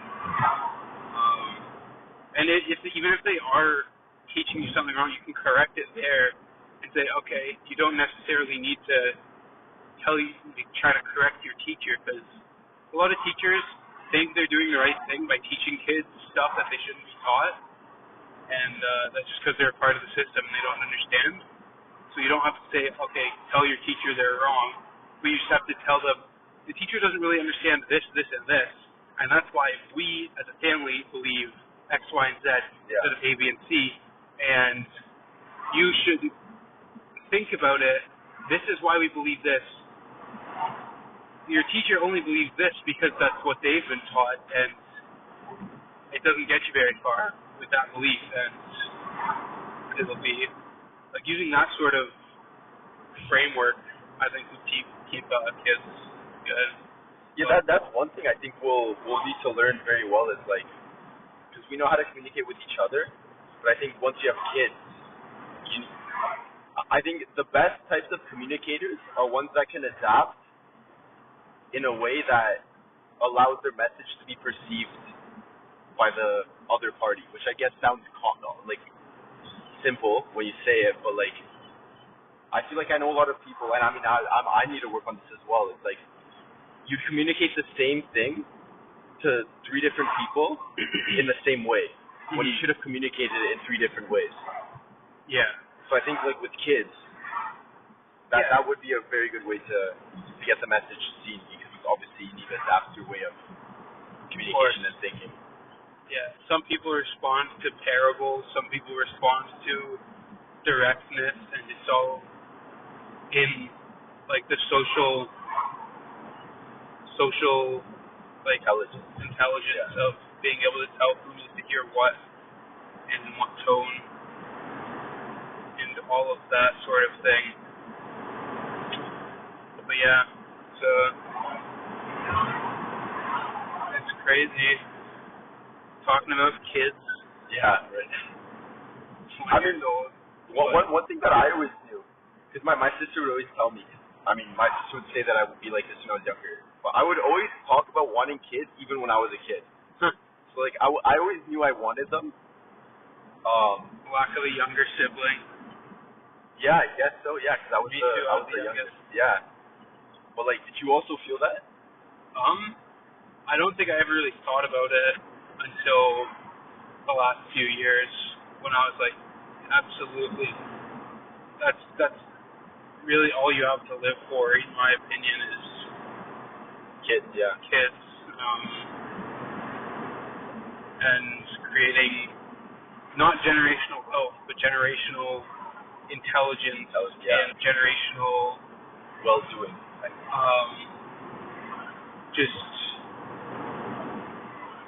and even if they are teaching you something wrong, you can correct it there and say, okay, you don't necessarily need to try to correct your teacher, because a lot of teachers think they're doing the right thing by teaching kids stuff that they shouldn't be taught, and that's just because they're a part of the system and they don't understand. So you don't have to say, okay, tell your teacher they're wrong, but you just have to tell them, the teacher doesn't really understand this, and this, and that's why we as a family believe X, Y, and Z instead of A, B, and C, and you should think about it. This is why we believe this. Your teacher only believes this because that's what they've been taught, and it doesn't get you very far with that belief, and it'll be like using that sort of framework, I think, would keep kids good. Yeah, that's one thing I think we'll need to learn very well is, like, because we know how to communicate with each other, but I think once you have kids, I think the best types of communicators are ones that can adapt in a way that allows their message to be perceived by the other party, which I guess sounds like simple when you say it, but, like, I feel like I know a lot of people, and I mean, I need to work on this as well. It's like you communicate the same thing to 3 different people in the same way when you should have communicated it in 3 different ways. Yeah. So I think, like, with kids, that would be a very good way to get the message seen, because obviously you need to adapt your way of communication and thinking. Yeah, some people respond to parables, some people respond to directness, and it's all in, like, the social like intelligence of being able to tell who needs to hear what and in what tone and all of that sort of thing. But yeah, so it's crazy talking about kids. Yeah, right. I mean, one thing that I always knew, because my sister would always tell me, I mean, my sister would say that I would be like this when I was younger, but I would always talk about wanting kids even when I was a kid. So, like, I always knew I wanted them. Lack of a younger sibling. Yeah, I guess so. Yeah, because I was the youngest. Yeah. But like, did you also feel that? I don't think I ever really thought about it until the last few years when I was like, absolutely, that's really all you have to live for, in my opinion, is Kids, yeah. kids, and creating not generational wealth, but generational intelligence and generational well-doing. just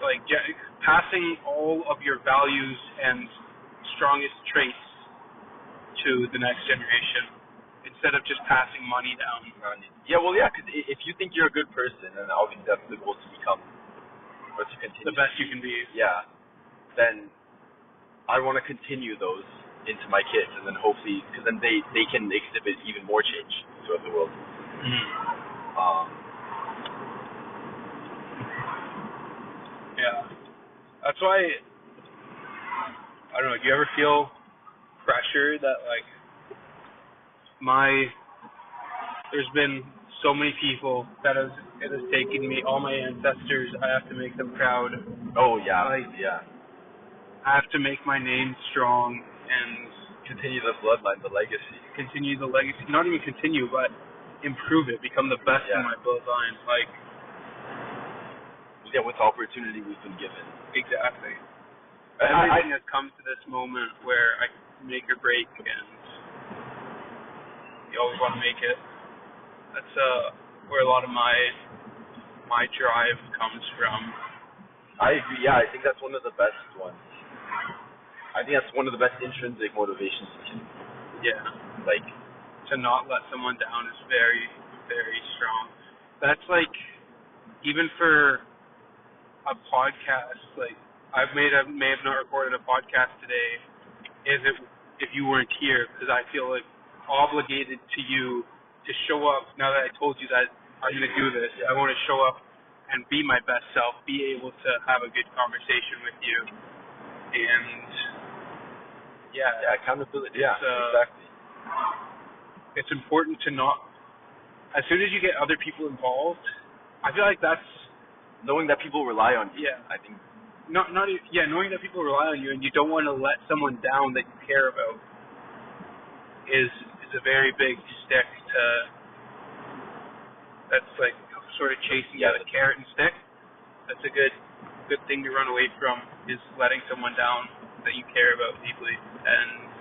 like passing all of your values and strongest traits to the next generation instead of just passing money down. Yeah, well, yeah, because if you think you're a good person, and obviously that's the goal to become, or to continue The best you can be. yeah, then I want to continue those into my kids, and then hopefully, because then they can exhibit even more change throughout the world. Yeah. That's why, I don't know, do you ever feel pressure that, like, there's been so many people that it has taken me, all my ancestors, I have to make them proud. Oh, yeah, Like, yeah. I have to make my name strong and Continue the bloodline, the legacy. continue the legacy, not even continue, but improve it, become the best in my bloodline. Like, yeah, with the opportunity we've been given. exactly. Everything has come to this moment where I make or break, and you always want to make it. That's where a lot of my drive comes from. I agree. Yeah, I think that's one of the best ones. I think that's one of the best intrinsic motivations you can. Yeah. Like, to not let someone down is very, very strong. That's like, even for a podcast, like, I may have not recorded a podcast today if you weren't here, because I feel like obligated to you to show up. Now that I told you that I'm going to do this, I want to show up and be my best self, be able to have a good conversation with you, and accountability. Yeah, exactly. It's important to not, as soon as you get other people involved, I feel like that's knowing that people rely on you. Yeah. I think. Knowing that people rely on you and you don't want to let someone down that you care about is a very big stick to. That's like sort of chasing the carrot and stick. That's a good thing to run away from, is letting someone down that you care about deeply, and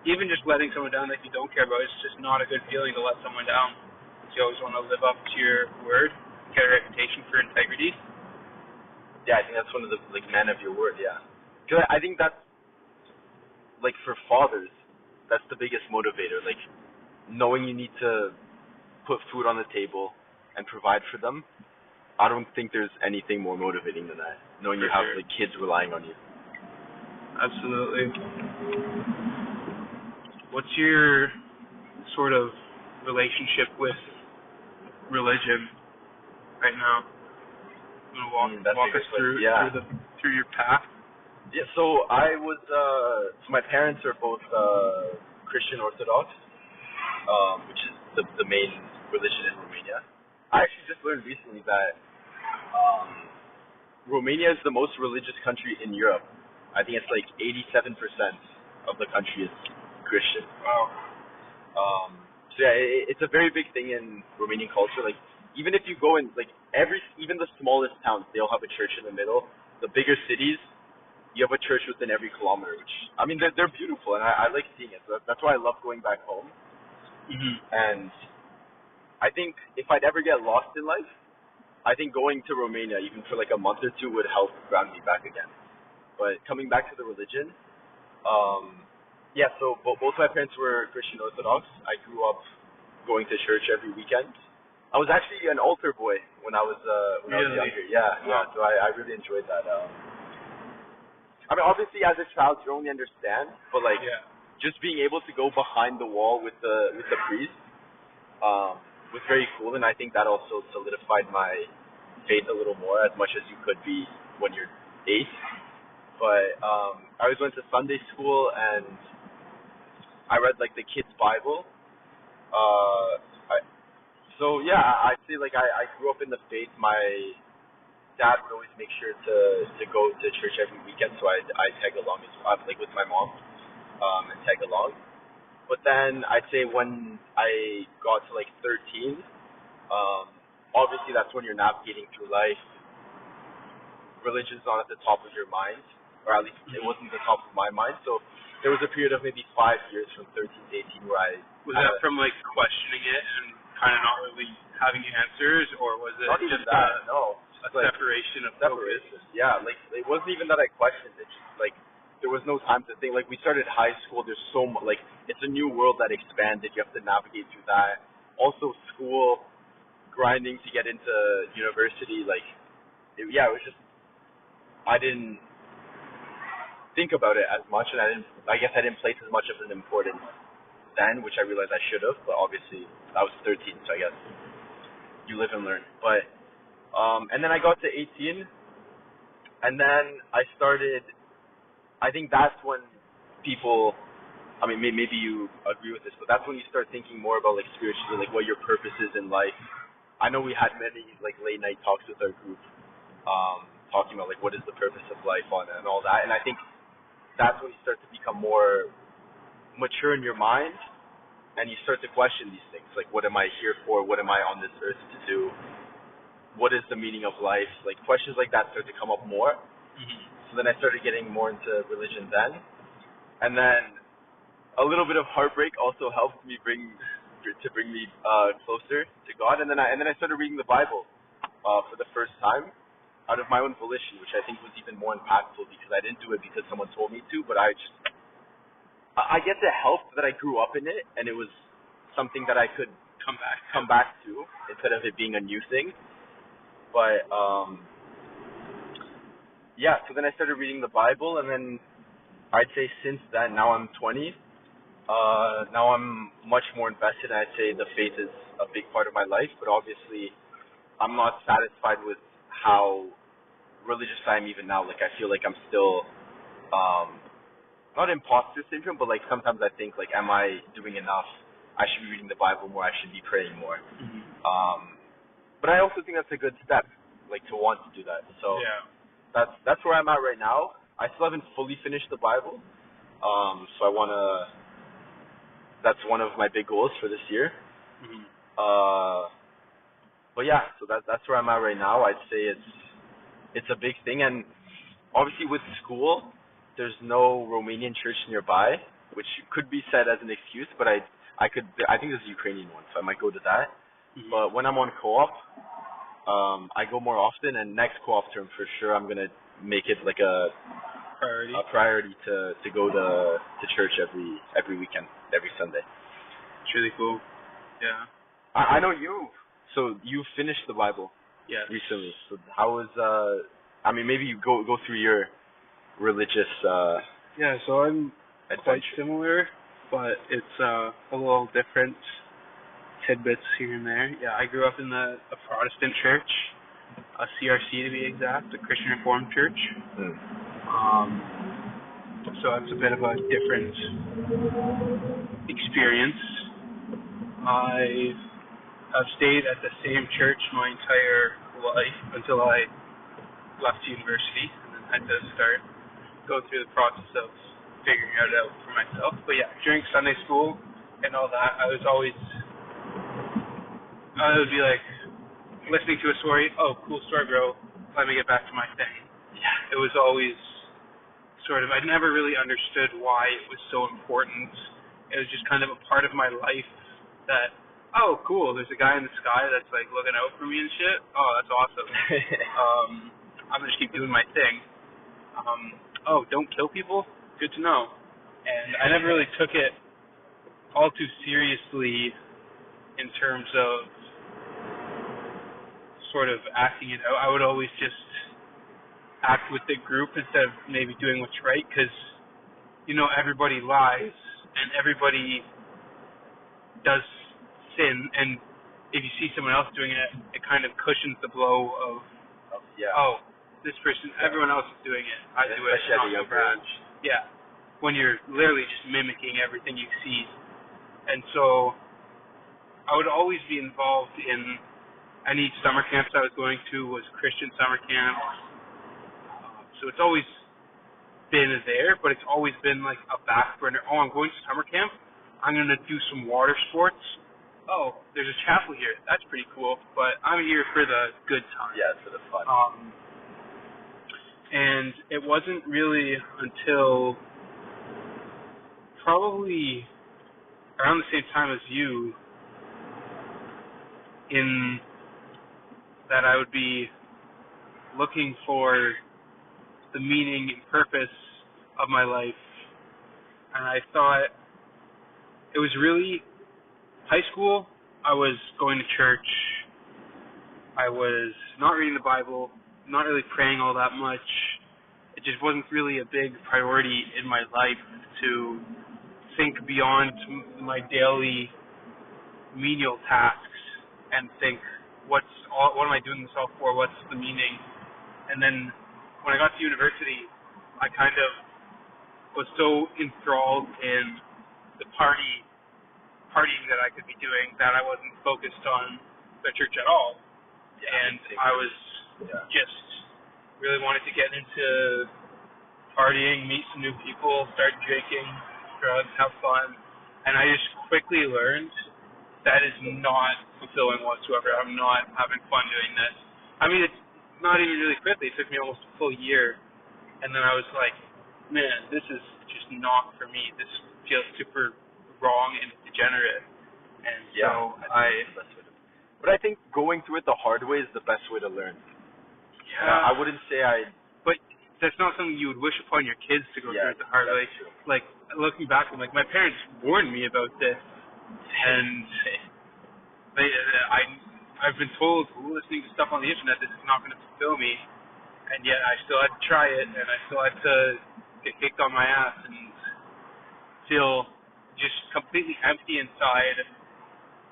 even just letting someone down that you don't care about. It's just not a good feeling to let someone down. You always want to live up to your word, get a reputation for integrity. Yeah, I think that's one of the, like, man of your word, yeah. Because I think that's, like, for fathers, that's the biggest motivator. Like, knowing you need to put food on the table and provide for them, I don't think there's anything more motivating than that. Knowing you have, like, kids relying on you. Absolutely. What's your sort of relationship with religion right now? You want to walk us through your path? Yeah, so I was, so my parents are both Christian Orthodox, which is the main religion in Romania. I actually just learned recently that Romania is the most religious country in Europe. I think it's like 87% of the country is Christian. Wow. So yeah, it's a very big thing in Romanian culture. Like, even if you go in, like, even the smallest towns, they all have a church in the middle. The bigger cities, you have a church within every kilometer, which, I mean, they're beautiful, and I like seeing it. So that's why I love going back home. Mm-hmm. And I think if I'd ever get lost in life, I think going to Romania, even for like a month or two, would help ground me back again. But coming back to the religion, so both my parents were Christian Orthodox. I grew up going to church every weekend. I was actually an altar boy when I was younger. Yeah. So I really enjoyed that. I mean, obviously, as a child, you only understand, but like, just being able to go behind the wall with the priest was very cool, and I think that also solidified my faith a little more, as much as you could be when you're 8. But I always went to Sunday school, and I read like the kids' Bible. So yeah, I'd say like I grew up in the faith. My dad would always make sure to go to church every weekend, so I tag along as well, like with my mom, and tag along. But then I'd say when I got to like 13, obviously that's when you're navigating through life. Religion's not at the top of your mind, or at least it wasn't the top of my mind. So there was a period of maybe 5 years from 13 to 18 where I was that from like questioning it and kind of not really having answers, or was it not even just that, no. a Like, separation of separation. focus? Yeah, like it wasn't even that I questioned it. Just like there was no time to think. Like we started high school. There's so much. Like it's a new world that expanded. You have to navigate through that. Also, school, grinding to get into university. Like, it was just I didn't think about it as much, and I guess I didn't place as much of an importance then, which I realized I should have. But obviously, I was 13, so I guess you live and learn. But and then I got to 18, and then I started. I think that's when people. I mean, maybe you agree with this, but that's when you start thinking more about like spiritually, like what your purpose is in life. I know we had many like late night talks with our group, talking about like what is the purpose of life and all that. And I think that's when you start to become more mature in your mind, and you start to question these things, like what am I here for? What am I on this earth to do? What is the meaning of life? Like questions like that start to come up more. Mm-hmm. So then I started getting more into religion then, and then a little bit of heartbreak also helped me bring me closer to God. And then I started reading the Bible for the first time out of my own volition, which I think was even more impactful because I didn't do it because someone told me to, but I get the help that I grew up in it, and it was something that I could come back to instead of it being a new thing. But yeah, so then I started reading the Bible, and then I'd say since then, now I'm 20. Now I'm much more invested. I'd say the faith is a big part of my life, but obviously I'm not satisfied with how religious I am even now. Like I feel like I'm still, not imposter syndrome, but like sometimes I think like, am I doing enough? I should be reading the Bible more. I should be praying more. Mm-hmm. But I also think that's a good step, like to want to do that. So Yeah. that's where I'm at right now. I still haven't fully finished the Bible, so I wanna. That's one of my big goals for this year. Mm-hmm. But yeah, so that's where I'm at right now. I'd say it's a big thing, and obviously with school, there's no Romanian church nearby, which could be said as an excuse, but I think there's a Ukrainian one, so I might go to that. Mm-hmm. But when I'm on co-op, I go more often, and next co-op term for sure, I'm gonna make it like a priority to go to church every weekend, every Sunday. It's really cool. Yeah. I know you. So you finished the Bible. Yeah. Recently. So how was I mean, maybe you go through your religious Yeah. So I'm adventure. quite similar, but it's a little different tidbits here and there. Yeah, I grew up in a Protestant church, a CRC to be exact, a Christian Reformed church. So it's a bit of a different experience. I have stayed at the same church my entire life until I left university, and then had to go through the process of figuring it out for myself. But yeah, during Sunday school and all that, I would be like listening to a story. Oh, cool story, bro. Let me get back to my thing. Yeah, it was always sort of, I never really understood why it was so important. It was just kind of a part of my life that, oh, cool, there's a guy in the sky that's like looking out for me and shit. Oh, that's awesome. I'm gonna just keep doing my thing. Oh, don't kill people? Good to know. And I never really took it all too seriously in terms of sort of acting it out. I would always just act with the group instead of maybe doing what's right, because everybody lies and everybody does sin, and if you see someone else doing it, it kind of cushions the blow of oh, this person, everyone else is doing it, I do it, not so bad. Yeah, when you're literally just mimicking everything you see. And so I would always be involved in any summer camps I was going to was Christian summer camps. So it's always been there, but it's always been like a back burner. Oh, I'm going to summer camp. I'm going to do some water sports. Oh, there's a chapel here. That's pretty cool, but I'm here for the good time. Yeah, for the fun. And it wasn't really until probably around the same time as you in that I would be looking for the meaning and purpose of my life. And I thought it was really high school. I was going to church. I was not reading the Bible, not really praying all that much. It just wasn't really a big priority in my life to think beyond my daily menial tasks and think, what am I doing this all for? What's the meaning? And then when I got to university, I kind of was so enthralled in the partying that I could be doing that I wasn't focused on the church at all. And I was just really wanted to get into partying, meet some new people, start drinking, drugs, have fun. And I just quickly learned that is not fulfilling whatsoever. I'm not having fun doing this. I mean, it's not even really quickly. It took me almost a full year. And then I was like, man, this is just not for me. This feels super wrong and degenerate. And so But I think going through it the hard way is the best way to learn. Yeah. I wouldn't say But that's not something you would wish upon your kids to go through it the hard way. True. Like, looking back, I'm like, my parents warned me about this. And I've been told, listening to stuff on the internet, this is not going to fulfill me. And yet I still had to try it, and I still had to get kicked on my ass and feel just completely empty inside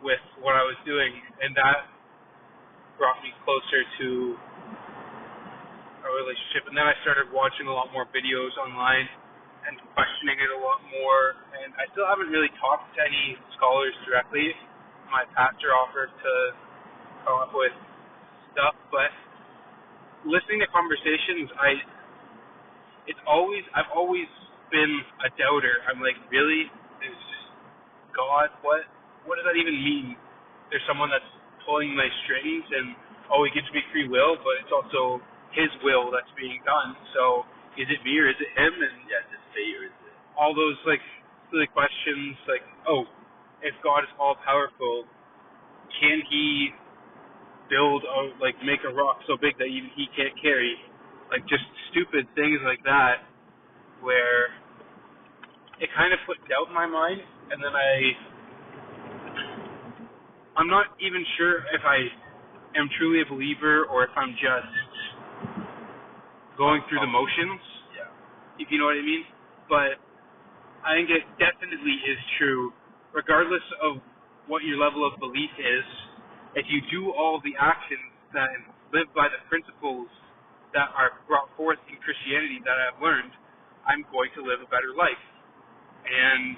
with what I was doing. And that brought me closer to a relationship. And then I started watching a lot more videos online and questioning it a lot more. And I still haven't really talked to any scholars directly. My pastor offered to come up with stuff, but listening to conversations, I've always been a doubter. I'm like, really? There's God? What does that even mean? There's someone that's pulling my strings, and he gives me free will, but it's also His will that's being done. So is it me or is it Him? And is it fate or is it all those like silly questions, like, if God is all powerful, can He make a rock so big that even He can't carry? Like, just stupid things like that, where it kind of put doubt in my mind, and then I'm not even sure if I am truly a believer or if I'm just going through the motions, if you know what I mean. But I think it definitely is true, regardless of what your level of belief is. If you do all the actions that live by the principles that are brought forth in Christianity that I've learned, I'm going to live a better life. And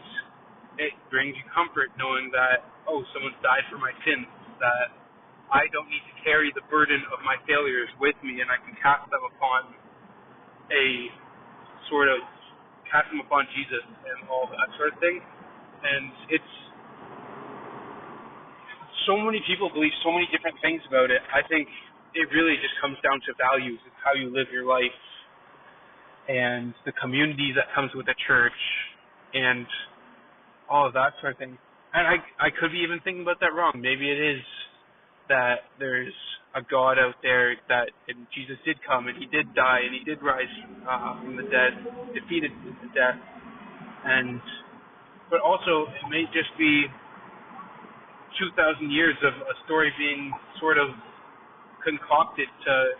it brings you comfort knowing that, someone's died for my sins, that I don't need to carry the burden of my failures with me, and I can cast them upon Jesus and all that sort of thing. And it's so many people believe so many different things about it. I think it really just comes down to values. It's how you live your life and the community that comes with the church and all of that sort of thing. And I could be even thinking about that wrong. Maybe it is that there's a God out there and Jesus did come and He did die and He did rise from the dead, defeated the death. But also it may just be 2,000 years of a story being sort of concocted to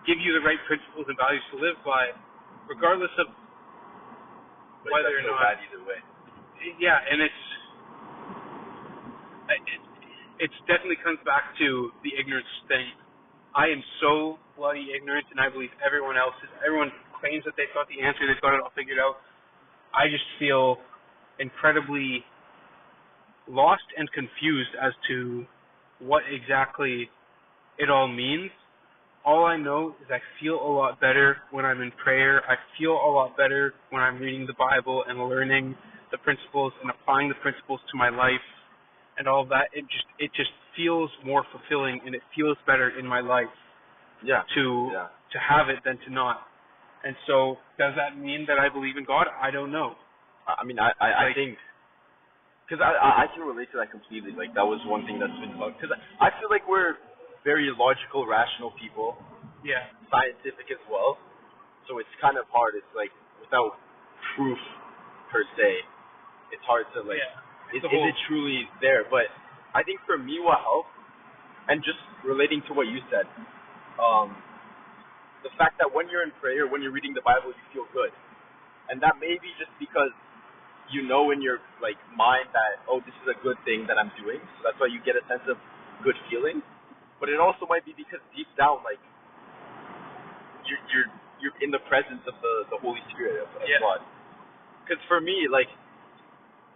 give you the right principles and values to live by, regardless of whether or not. Bad either way. Yeah, and it definitely comes back to the ignorance thing. I am so bloody ignorant, and I believe everyone else is. Everyone claims that they've got the answer, they've got it all figured out. I just feel incredibly lost and confused as to what exactly it all means. All I know is I feel a lot better when I'm in prayer. I feel a lot better when I'm reading the Bible and learning the principles and applying the principles to my life and all of that. It just feels more fulfilling, and it feels better in my life to have it than to not. And so, does that mean that I believe in God? I don't know. I mean, I think, because I can relate to that completely. Like, that was one thing that's been fun. Because I feel like we're very logical, rational people. Yeah. Scientific as well. So it's kind of hard. It's like, without proof, per se, it's hard to, like, is it truly there? But I think for me, what helped, and just relating to what you said, the fact that when you're in prayer, when you're reading the Bible, you feel good. And that may be just because you know in your, like, mind that, oh, this is a good thing that I'm doing. So that's why you get a sense of good feeling. But it also might be because deep down, like, you're in the presence of the Holy Spirit of God. Because for me, like,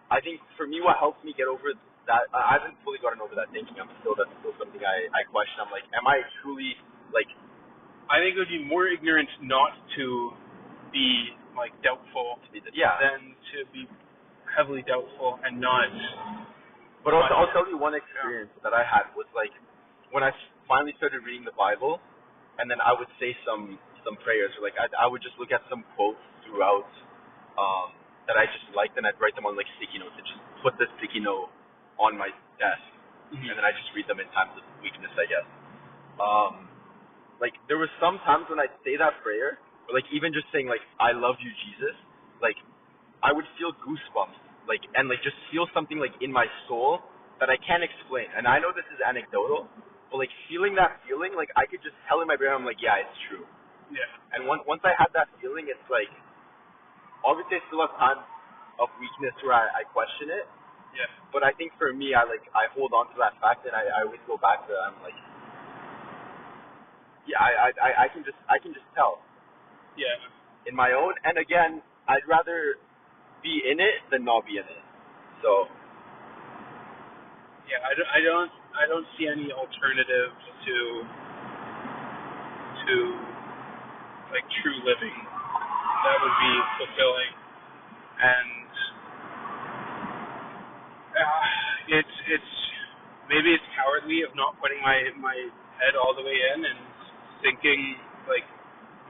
I think for me, what helps me get over that, I haven't fully gotten over that thinking. That's still something I question. I'm like, am I truly, like, I think it would be more ignorant not to be, like, doubtful than to be heavily doubtful and not. But I'll tell you one experience that I had was, like, when I finally started reading the Bible, and then I would say some prayers, or, like, I would just look at some quotes throughout that I just liked, and I'd write them on, like, sticky notes, and just put the sticky note on my desk, and then I just read them in times of weakness, I guess. Like, there was some times when I'd say that prayer, or, like, even just saying, like, I love you, Jesus, like, I would feel goosebumps, like, and, like, just feel something, like, in my soul that I can't explain. And I know this is anecdotal, but, like, feeling that feeling, like, I could just tell in my brain, I'm like, yeah, it's true. Yeah. And once I had that feeling, it's like, obviously I still have times of weakness where I question it. Yeah. But I think for me, I hold on to that fact, and I always go back to, I'm like, yeah, I can just tell. Yeah. In my own, and again, I'd rather be in it than not be in it. So. Yeah, I don't see any alternative to like true living that would be fulfilling, and it's maybe it's cowardly of not putting my head all the way in and sinking like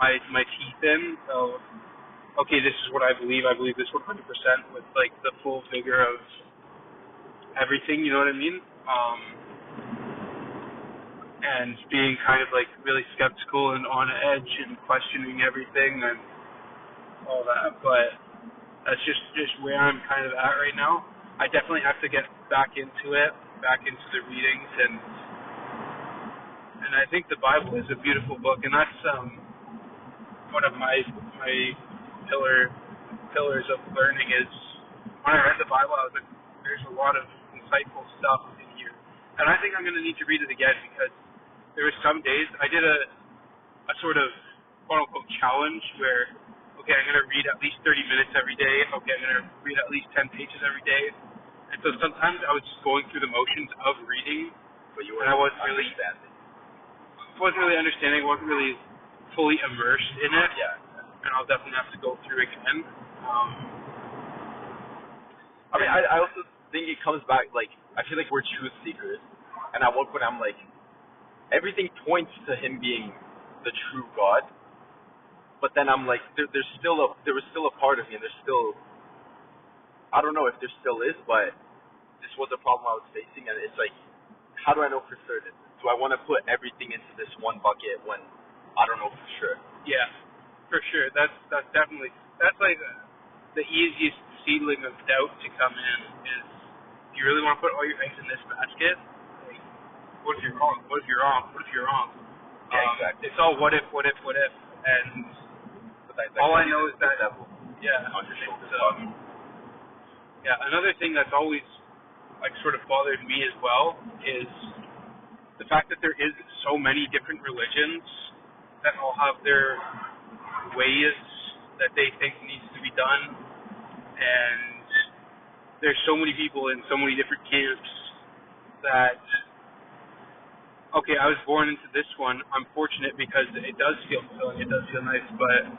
my teeth in. So okay, this is what I believe this 100% with like the full vigor of everything, you know what I mean? And being kind of like really skeptical and on edge and questioning everything and all that, but that's just where I'm kind of at right now. I definitely have to get back into the readings, and I think the Bible is a beautiful book, and that's one of my pillars of learning is when I read the Bible, I was like, there's a lot of insightful stuff in here, and I think I'm going to need to read it again because there were some days I did a sort of quote unquote challenge where okay, I'm going to read at least 30 minutes every day. Okay, I'm going to read at least 10 pages every day. And so sometimes I was just going through the motions of reading, but I wasn't really understanding, wasn't really fully immersed in it. Yeah. And I'll definitely have to go through again. I mean, I also think it comes back, like, I feel like we're truth seekers. And at one point I'm like, everything points to him being the true God. But then I'm like, there was still a part of me, and there's still, I don't know if there still is, but this was a problem I was facing, and it's like, how do I know for certain? Do I want to put everything into this one bucket when I don't know for sure? Yeah, for sure. That's definitely, that's like the easiest seedling of doubt to come in is, do you really want to put all your eggs in this basket? Like, what if you're wrong? What if you're wrong? What if you're wrong? Yeah, exactly. It's all what if, and all I know is that, another thing that's always like sort of bothered me as well is the fact that there is so many different religions that all have their ways that they think needs to be done, and there's so many people in so many different camps that, okay, I was born into this one. I'm fortunate because it does feel fulfilling. It does feel nice. But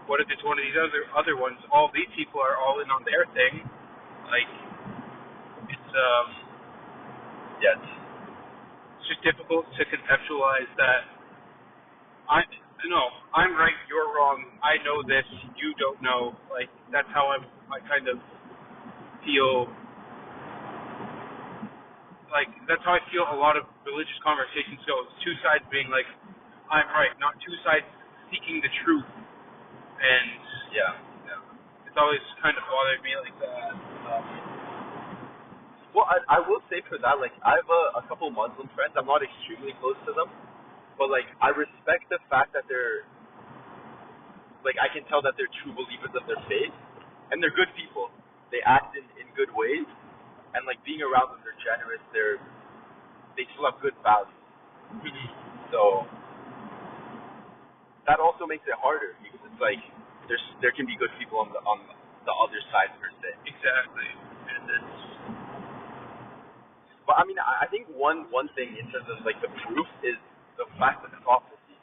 what if it's one of these other ones? All these people are all in on their thing. Like, it's it's just difficult to conceptualize that. I'm right, you're wrong. I know this, you don't know. Like, that's how I kind of feel. Like, that's how I feel a lot of religious conversations go. It's two sides being like, I'm right, not two sides seeking the truth. And it's always kind of bothered me like that. Well, I will say for that, like, I have a couple Muslim friends. I'm not extremely close to them, but, like, I respect the fact that they're, like, I can tell that they're true believers of their faith, and they're good people. They act in good ways, and, like, being around them, they're generous, they still have good values. So, that also makes it harder, because it's like, there can be good people on the other side, per se. Exactly. And it's... But I mean, I think one thing in terms of like the proof is the fact that prophecy,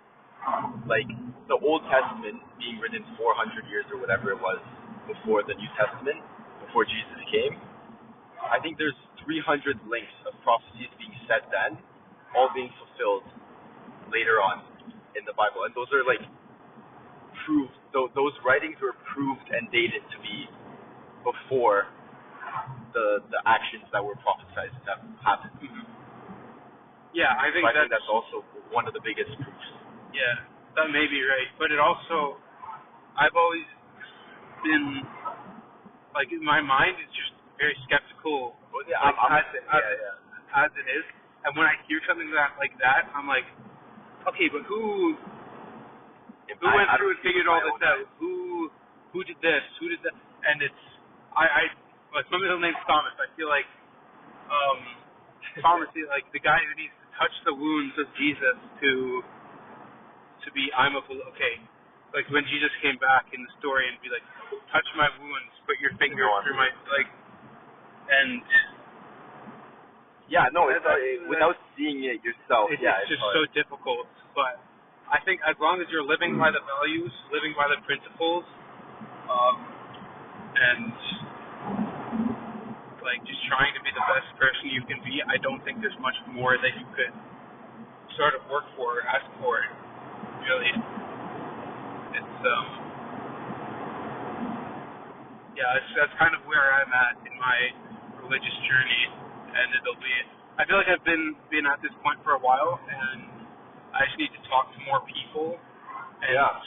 like the Old Testament being written 400 years or whatever it was before the New Testament, before Jesus came, I think there's 300 links of prophecies being said then, all being fulfilled later on in the Bible, and those are like proved. Those writings were proved and dated to be before the actions that were prophesied that happened. Yeah, I think that's also one of the biggest proofs. Yeah, that may be right, but it also, I've always been, like, in my mind, it's just very skeptical. Well, yeah, like, as it is, and when I hear something like that, I'm like, okay, but who went through and figured all this out? Who did this? Who did that? And it's, like, my middle name's Thomas. I feel like Thomas is like the guy who needs to touch the wounds of Jesus to be, okay. Like when Jesus came back in the story and be like, touch my wounds, put your finger through my, like, and without seeing it yourself, it's just so difficult. But I think as long as you're living by the values, living by the principles, and like just trying to be the best person you can be, I don't think there's much more that you could sort of work for or ask for. Really, it's that's kind of where I'm at in my religious journey, and I feel like I've been at this point for a while, and I just need to talk to more people and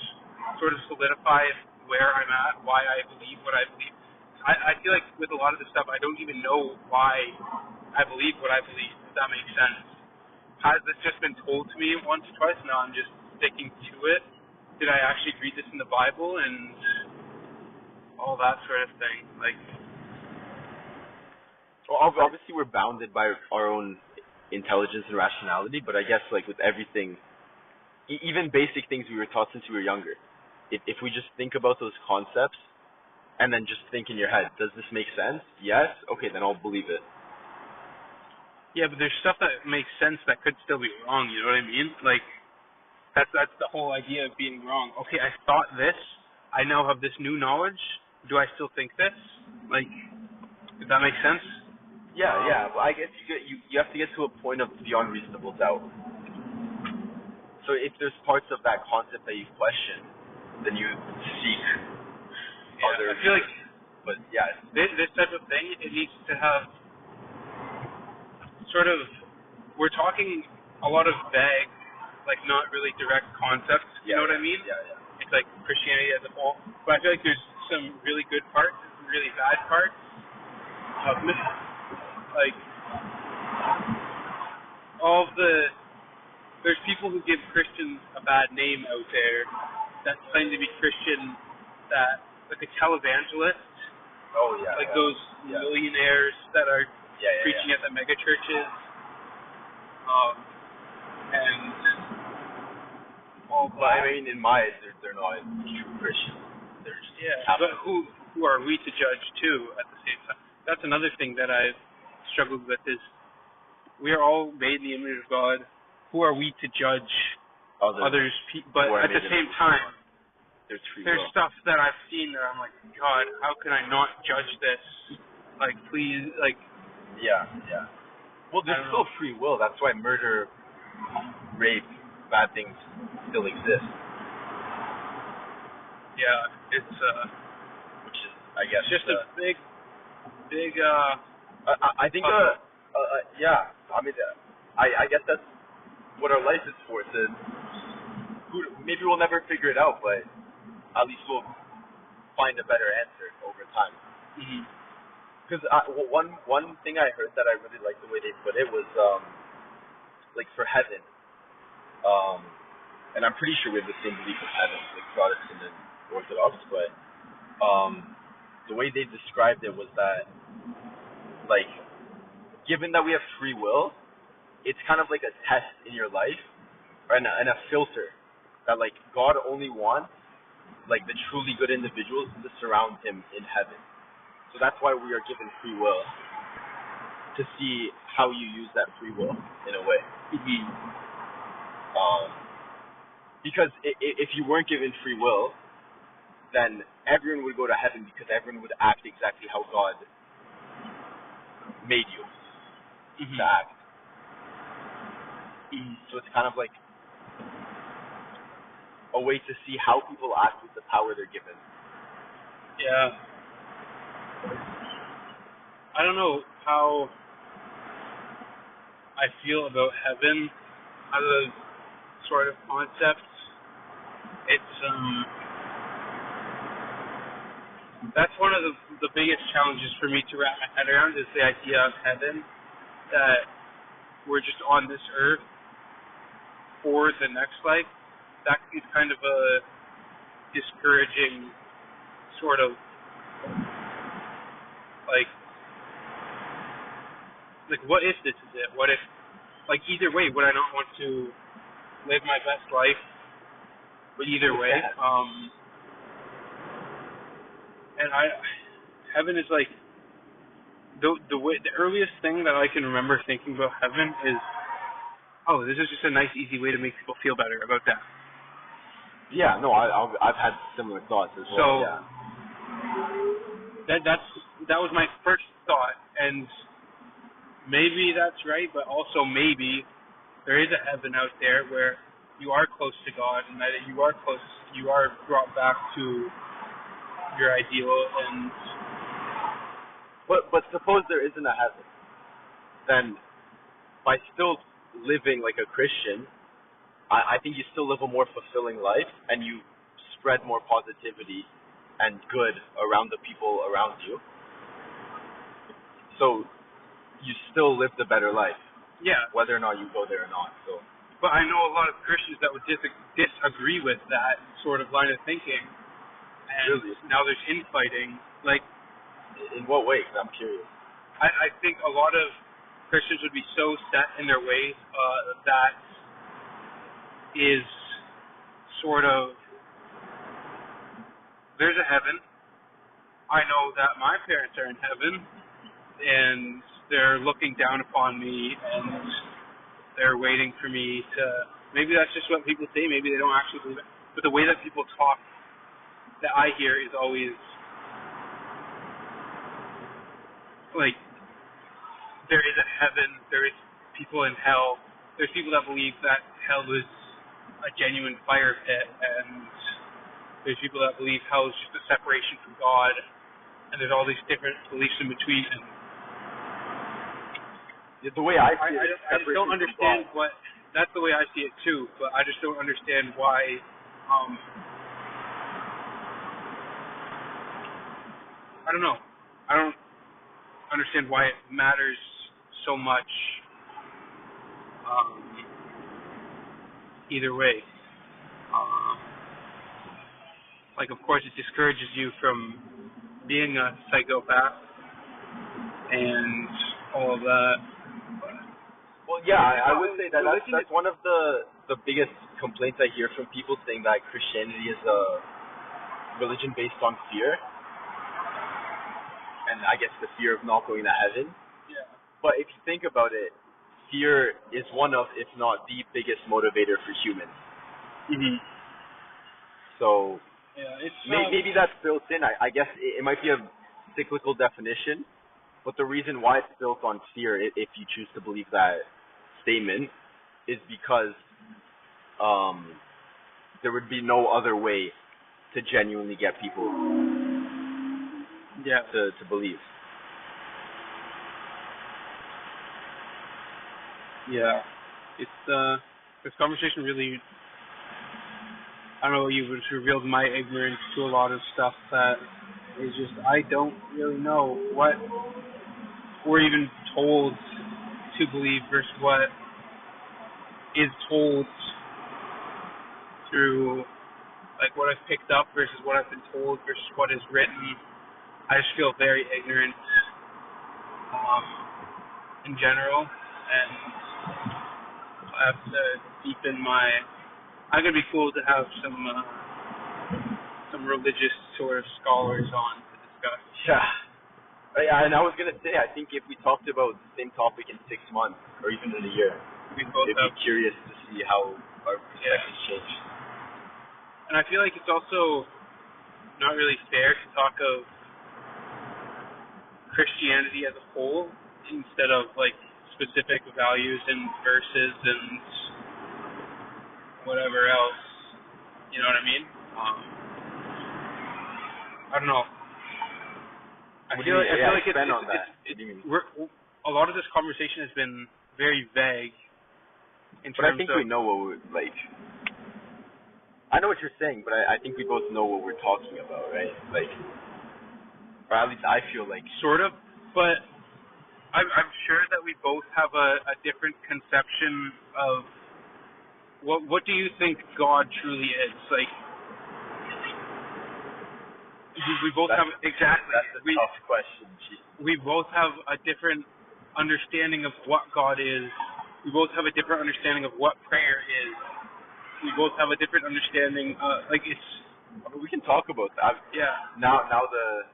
sort of solidify where I'm at, why I believe what I believe. I feel like with a lot of this stuff, I don't even know why I believe what I believe, if that makes sense. Has this just been told to me once or twice? No, I'm just sticking to it. Did I actually read this in the Bible and all that sort of thing? Like, well, obviously we're bounded by our own intelligence and rationality, but I guess like with everything, even basic things we were taught since we were younger, if we just think about those concepts and then just think in your head, does this make sense? Yes? Okay, then I'll believe it. Yeah, but there's stuff that makes sense that could still be wrong, you know what I mean? Like, that's the whole idea of being wrong. Okay, I thought this, I now have this new knowledge, do I still think this? Like, does that make sense? Yeah. Well, I guess you have to get to a point of beyond reasonable doubt. So if there's parts of that concept that you question, then you seek other. I feel like, but yeah, this type of thing, it needs to have sort of, we're talking a lot of vague, like not really direct concepts. You know what I mean? Yeah. It's like Christianity as a whole, but I feel like there's some really good parts, some really bad parts of it. Like there's people who give Christians a bad name out there that claim to be Christian, that like a televangelist. Oh yeah. Like those millionaires that are preaching at the mega churches. And all that. But I mean, in my eyes, they're not true Christians. They're just but who are we to judge too? At the same time, that's another thing that I've struggled with is we are all made in the image of God. Who are we to judge others? But at the same time, there's stuff that I've seen that I'm like, God, how can I not judge this? Like, please, like. Yeah. Well, there's still free will. That's why murder, rape, bad things still exist. Yeah, it's which is, I guess, just a big. I think. Yeah. I mean, I guess that's what our life is for. Maybe we'll never figure it out, but at least we'll find a better answer over time. Because one thing I heard that I really liked the way they put it was like for heaven, and I'm pretty sure we have the same belief of heaven, like Protestant and Orthodox, but the way they described it was that, like, given that we have free will, it's kind of like a test in your life and a filter that, like, God only wants, like, the truly good individuals to surround him in heaven. So that's why we are given free will, to see how you use that free will in a way. Because if you weren't given free will, then everyone would go to heaven because everyone would act exactly how God made you to act. So it's kind of like a way to see how people act with the power they're given. Yeah. I don't know how I feel about heaven as a sort of concept. It's that's one of the biggest challenges for me to wrap my head around, is the idea of heaven, that we're just on this earth for the next life. That is kind of a discouraging sort of like what if this is it? What if, like, either way, would I not want to live my best life? But either way, and heaven is like the earliest thing that I can remember thinking about heaven is, oh, this is just a nice, easy way to make people feel better about that. Yeah, no, I've had similar thoughts as well. So that was my first thought, and maybe that's right, but also maybe there is a heaven out there where you are close to God, and that you are brought back to your ideal. And but suppose there isn't a heaven, then by still living like a Christian, I think you still live a more fulfilling life, and you spread more positivity and good around the people around you. So you still lived a better life. Yeah. Whether or not you go there or not. So. But I know a lot of Christians that would disagree with that sort of line of thinking. And really? Now there's infighting. Like, in what way? I'm curious. I think a lot of Christians would be so set in their ways that is sort of, there's a heaven. I know that my parents are in heaven, and they're looking down upon me, and they're waiting for me to, maybe that's just what people say, maybe they don't actually believe it, but the way that people talk that I hear is always like, there is a heaven, there is people in hell, there's people that believe that hell is a genuine fire pit, and there's people that believe hell is just a separation from God, and there's all these different beliefs in between. And the way I see it, I just don't understand what. That's the way I see it too, but I just don't understand why. I don't know. I don't understand why it matters so much. Either way, like, of course, it discourages you from being a psychopath and all of that. Well, yeah, I would say that that's one of the biggest complaints I hear from people, saying that Christianity is a religion based on fear. and I guess the fear of not going to heaven. Yeah. But if you think about it, fear is one of, if not the biggest motivator for humans. Mhm. So Yeah, it's maybe that's built in. I guess it might be a cyclical definition, but the reason why it's built on fear, if you choose to believe that statement, is because there would be no other way to genuinely get people to believe. Yeah. It's this conversation really, I don't know, you've just revealed my ignorance to a lot of stuff that is just, I don't really know what we're even told to believe versus what is told through, like, what I've picked up versus what I've been told versus what is written. I just feel very ignorant in general, and I have to deepen my. I think it'd be cool to have some religious sort of scholars on to discuss. Yeah, and I was gonna say, I think if we talked about the same topic in 6 months or even in a year, We both it'd be curious to see how our perspectives change. And I feel like it's also not really fair to talk of Christianity as a whole instead of like specific values and verses and whatever else. You know what I mean? I don't know. I feel like a lot of this conversation has been very vague. But I think we know what we're like. I know what you're saying, but I think we both know what we're talking about, right? Like, or at least I feel like. Sort of, but I'm sure that we both have a different conception of what do you think God truly is? Like, we both have exactly. That's a tough question. We both have a different understanding of what God is. We both have a different understanding of what prayer is. We both have a different understanding. Like it's. We can talk about that. Yeah. Now to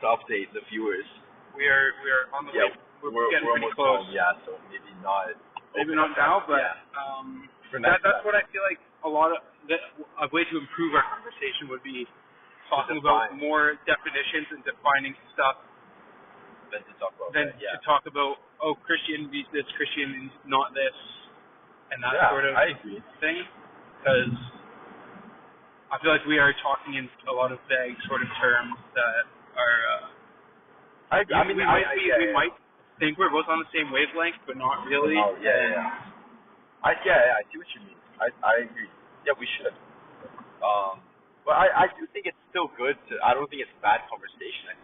update the viewers. We are on the way. We're getting pretty almost close. Home, yeah, so maybe not. Maybe not now, but that's what I feel like a way to improve our conversation would be talking about more definitions and defining stuff than to talk about to talk about Christianity is this, Christianity is not this, and that sort of I agree. thing. Because I feel like we are talking in a lot of vague sort of terms that are. We might think we're both on the same wavelength, but not really. I see what you mean. I agree. Yeah, we should. But I do think it's still good to. I don't think it's bad conversation. I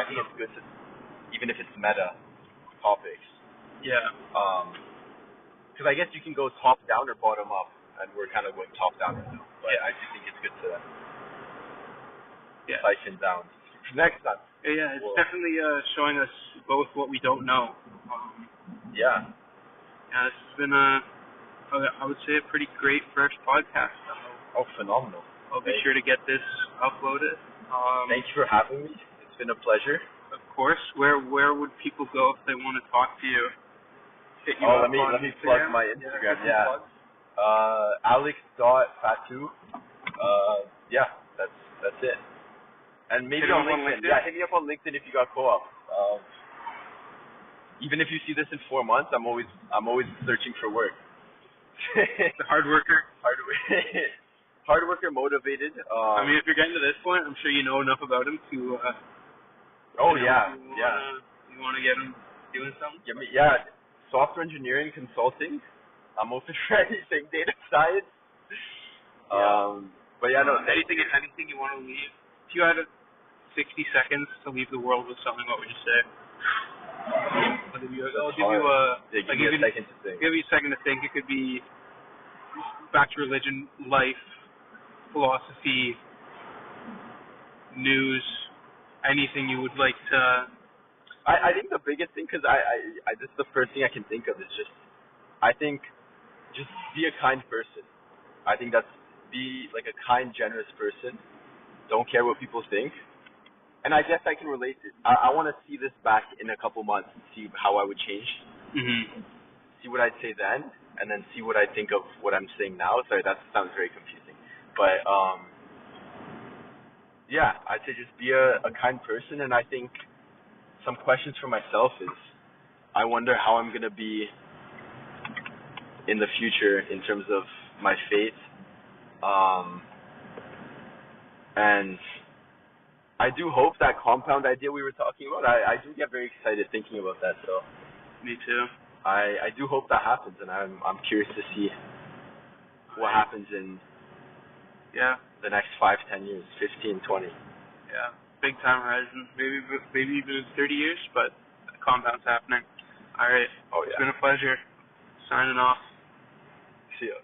think it's good to, even if it's meta topics. Yeah. Because I guess you can go top down or bottom up, and we're kind of going top down right now. But I do think it's good to siphon down. Next time. Yeah, it's definitely showing us both what we don't know. Yeah, this has been I would say a pretty great first podcast. Phenomenal. I'll be sure to get this uploaded. Thank you for having me. It's been a pleasure. Of course. Where would people go if they want to talk to you? Hit you let me plug my Instagram. Alex.Fatu. That's it. And maybe on LinkedIn. Yeah, hit me up on LinkedIn if you got co-op. Even if you see this in 4 months, I'm always searching for work. The hard worker. Hard worker, motivated. I mean, if you're getting to this point, I'm sure you know enough about him to. You want to get him doing something? Software engineering, consulting. I'm open for anything. Data science. But anything you want to leave. If you had 60 seconds to leave the world with something, what would you say? I'll give you a second to think. Give you a second to think. It could be back to religion, life, philosophy, news, anything you would like to. I think the biggest thing, because this is the first thing I can think of, is just be a kind person. I think be like a kind, generous person. Don't care what people think. And I guess I can relate to it. I want to see this back in a couple months and see how I would change. Mm-hmm. See what I'd say then, and then see what I think of what I'm saying now. Sorry, that sounds very confusing. But, yeah, I'd say just be a kind person. And I think some questions for myself is, I wonder how I'm going to be in the future in terms of my faith. And I do hope that compound idea we were talking about, I do get very excited thinking about that. So Me too. I do hope that happens, and I'm curious to see what happens in the next 5, 10 years, 15, 20. Yeah, big time horizon. Maybe even in 30 years, but the compound's happening. All right. Oh, yeah. It's been a pleasure. Signing off. See ya.